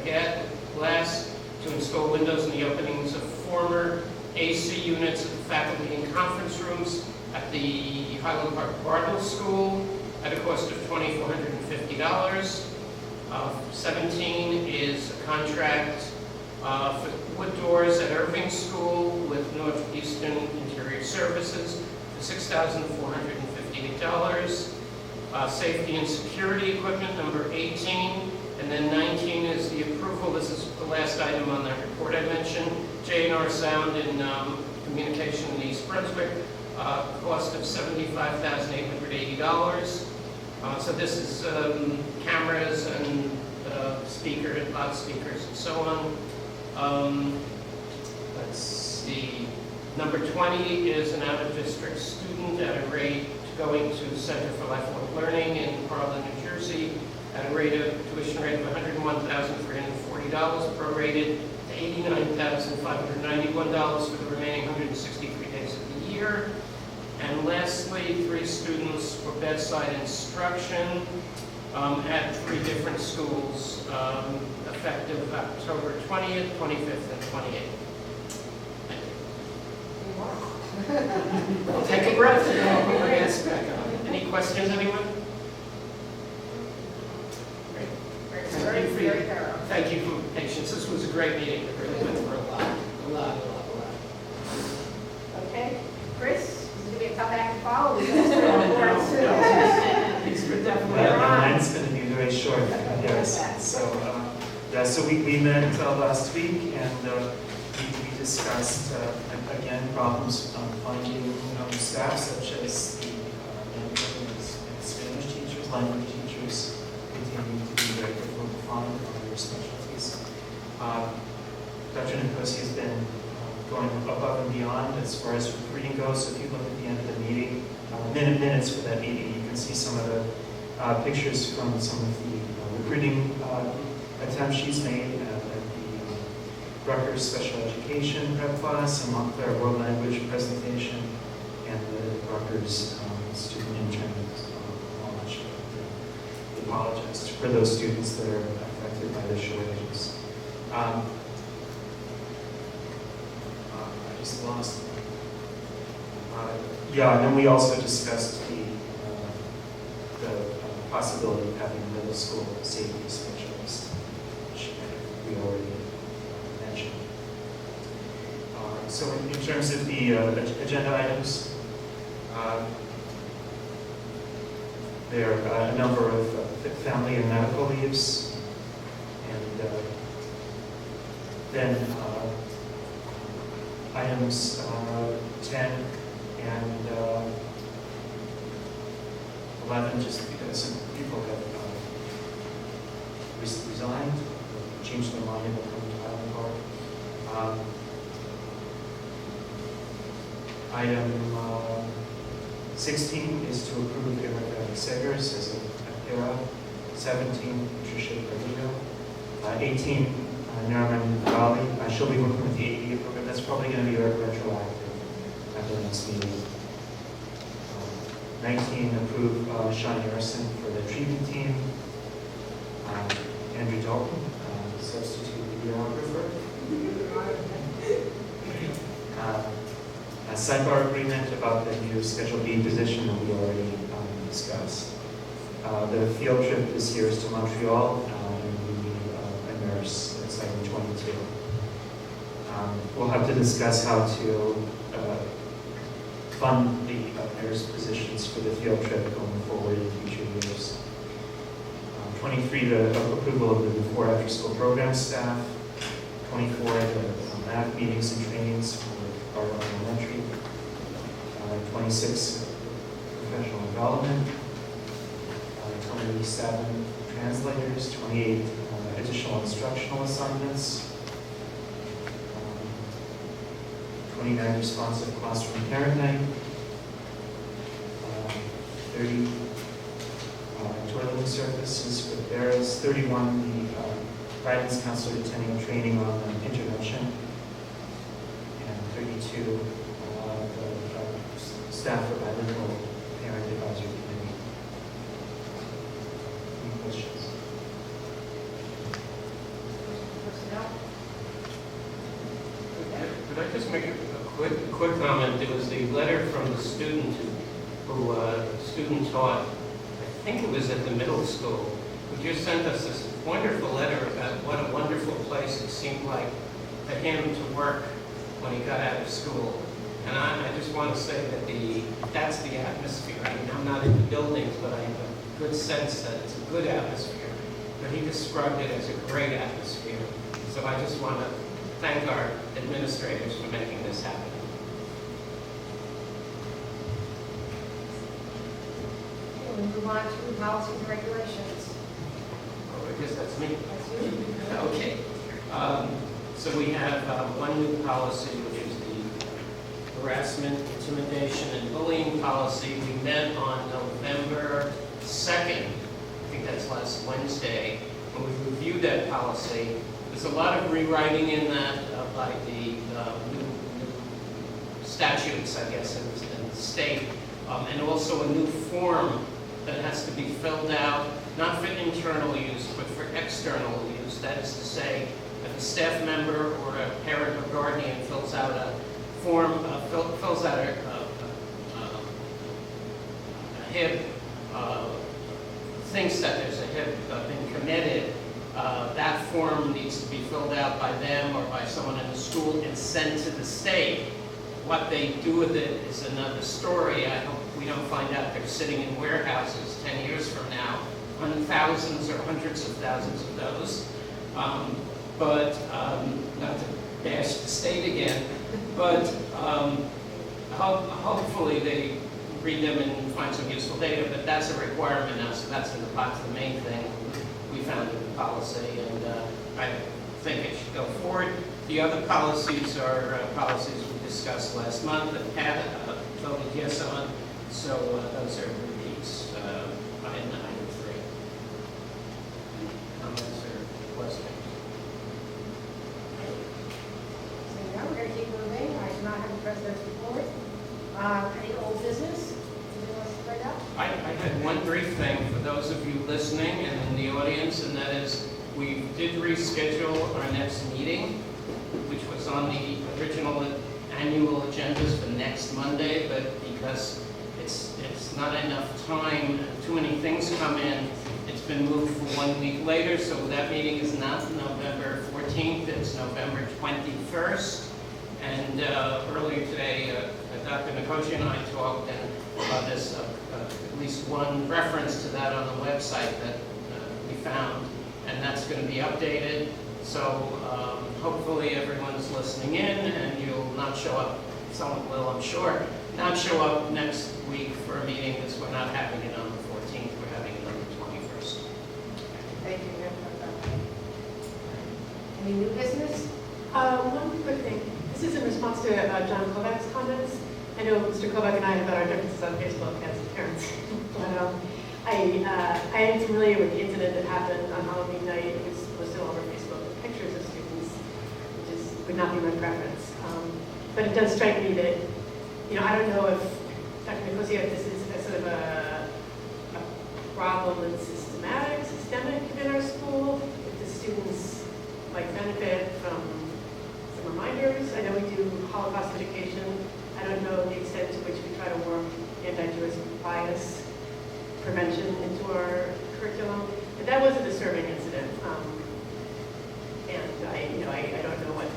Glass to install windows in the openings of former AC units at the faculty and conference rooms at the Highland Park Bartle School at a cost of $2,450. 17 is a contract for wood doors at Irving School with Northeastern Interior Services for $6,458. Safety and security equipment, number 18. And then 19 is the approval, this is the last item on that report I mentioned, J&R Sound in Communication in East Brunswick, cost of $75,880. So this is cameras and speakers, loudspeakers, and so on. Let's see. Number 20 is an out-of-district student at a rate going to Center for Lifelong Learning in Harlan, New Jersey, at a tuition rate of $101,340, prorated to $89,591 for the remaining 163 days of the year. And lastly, 3 students for bedside instruction at 3 different schools, effective October 20th, 25th, and 28th. I'll take a breath and I'll put my hands back on. Any questions, anyone? Great.
Very thorough.
Thank you for your patience. This was a great meeting. It really went through a lot.
Okay, Chris, this is going to be a tough act to follow. We're
These were definitely
Well, mine's going to be very short. Yes. So we met last week and we discussed again problems finding staff such as the Spanish teachers, language teachers continue to be very difficult to find on their specialties. Dr. Nikosi has been going above and beyond as far as recruiting goes. So if you look at the end of the meeting, minutes for that meeting, you can see some of the pictures from some of the recruiting attempts she's made at the Rutgers Special Education prep class, and Montclair World Language presentation, and the Rutgers student intern launch. We apologize for those students that are affected by the shortages. I just lost. Yeah, and then we also discussed the possibility of having a middle school safety specialist, which we already mentioned. So in terms of the agenda items, there are a number of family and medical leaves, and then items 10 and 11, just because some people have resigned, changed their mind, and will come to Highland Park. Item 16 is to approve Erica Segers as a para. 17, Patricia Carrillo. 18, Nariman Bali. She'll be working with the ADA program. That's probably going to be retroactive at the next meeting. 19, approve Sean Harrison for the treatment team. Andrew Dalton, substitute videographer. A sidebar agreement about the new Schedule B position that we already discussed. The field trip this year is to Montreal, and we need a nurse. That's item 22. We'll have to discuss how to fund the nurse positions for the field trip going forward in future years. 23, the approval of the before after school program staff. 24, the math meetings and trainings for our elementary. 26, professional development. 27, translators. 28, additional instructional assignments. 29 responsive classroom parent night, 30 toileting services for parents, 31 the guidance counselor attending training on intervention, and 32 the staff for bilingual parent advisory committee. Any questions?
Personnel?
Could I just make a quick comment? There was the letter from the student who student taught, I think it was at the middle school, who just sent us this wonderful letter about what a wonderful place it seemed like for him to work when he got out of school. And I just want to say that that's the atmosphere. I mean, I'm not in the buildings, but I have a good sense that it's a good atmosphere. But he described it as a great atmosphere. So I just want to thank our administrators for making this happen.
We move on to policies and regulations.
Oh, I guess that's me.
That's you.
Okay. So we have one new policy, which is the harassment, intimidation, and bullying policy. We met on November 2nd. I think that's last Wednesday. When we reviewed that policy, there's a lot of rewriting in that by the new statutes, I guess, in the state, and also a new form that has to be filled out, not for internal use, but for external use. That is to say, if a staff member or a parent or guardian fills out a form, fills out a HIB, thinks that there's a HIB been committed, that form needs to be filled out by them or by someone in the school and sent to the state. What they do with it is another story. I hope we don't find out they're sitting in warehouses 10 years from now, on thousands or hundreds of thousands of those. Not to bash the state again, but hopefully they read them and find some useful data, but that's a requirement now, so that's the main thing we found in the policy, and I think it should go forward. The other policies are policies we discussed last month that Pat voted yes on, so those are repeats. Item 3. Comments or questions?
So now we're going to keep moving. I do not have the president's report. Any old business? Anything else to bring up?
I had one brief thing for those of you listening and in the audience, and that is we did reschedule our next meeting, which was on the original annual agendas for next Monday, but because it's not enough time, too many things come in, it's been moved for 1 week later, so that meeting is not November 14th, it's November 21st. And earlier today, Dr. Nikochi and I talked, and there's at least one reference to that on the website that we found, and that's going to be updated. So hopefully everyone's listening in, and you'll not show up. Someone will, I'm sure, not show up next week for a meeting because we're not having it on the 14th. We're having it on the 21st.
Thank you. Any new business?
One quick thing. This is in response to John Kovac's comments. I know Mr. Kovac and I have had our differences on Facebook as parents. But I am familiar with the incident that happened on Halloween night. It was posted all over Facebook with pictures of students, which would not be my preference. But it does strike me that, I don't know if, Dr. Nicosia, if this is a sort of a problem that's systemic in our school, if the students might benefit from some reminders. I know we do Holocaust education. I don't know the extent to which we try to work anti-Jewish bias prevention into our curriculum. But that was a disturbing incident. And I don't know what,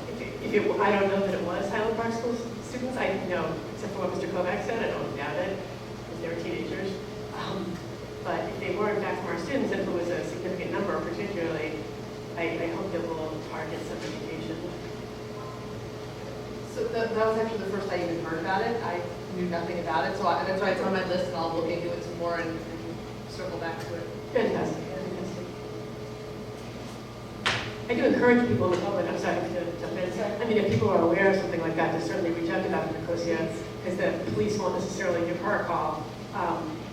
I don't know that it was Highland Park School students. I know, except for what Mr. Kovac said, I don't doubt it, because they were teenagers. But if they were in fact from our students, and if it was a significant number particularly, I hope that we'll target some education.
So that was actually the first I even heard about it. I knew nothing about it, so that's why it's on my list, and I'll look into it some more and circle back to it.
Fantastic. I do encourage people in the public, I'm sorry to jump in. I mean, if people are aware of something like that, to certainly reach out to Dr. Nicosia, because the police won't necessarily give her a call.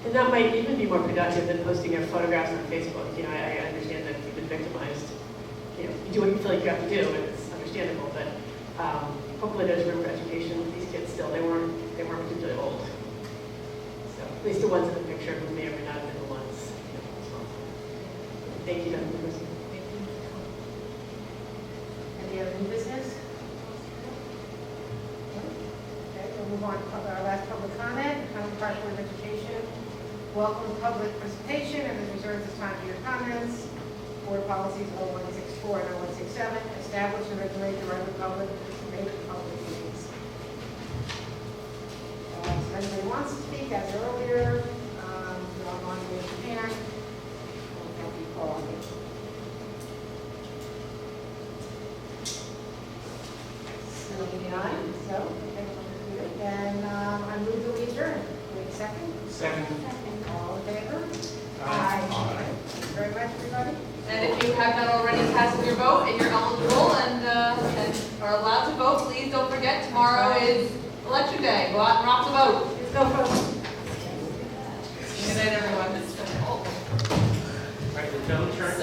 And that might even be more productive than posting your photographs on Facebook. You know, I understand that you've been victimized. You know, you do what you feel like you have to do, and it's understandable, but hopefully there's room for education with these kids still. They weren't particularly old. So, at least the ones in the picture who may or may not have been the ones. You know, so. Thank you, Dr. Nicosia.
Any other new business? Okay, we'll move on to our last public comment, Highland Park Board of Education. Welcome public participation and has reserved this time for your comments. Board policies 0164 and 0167 establish and regulate the right of the public to participate in public meetings. If anybody wants to speak, as earlier, you're online, raise your hand. We'll help you call. Seeing none, so, then I move that we adjourn. Wait a second.
Second.
All in favor?
Aye.
Thank you very much, everybody.
And if you have not already cast your vote and you're eligible and are allowed to vote, please don't forget, tomorrow is election day. Go out and rock the vote.
Let's go, folks.
Good night, everyone.
Right, don't turn.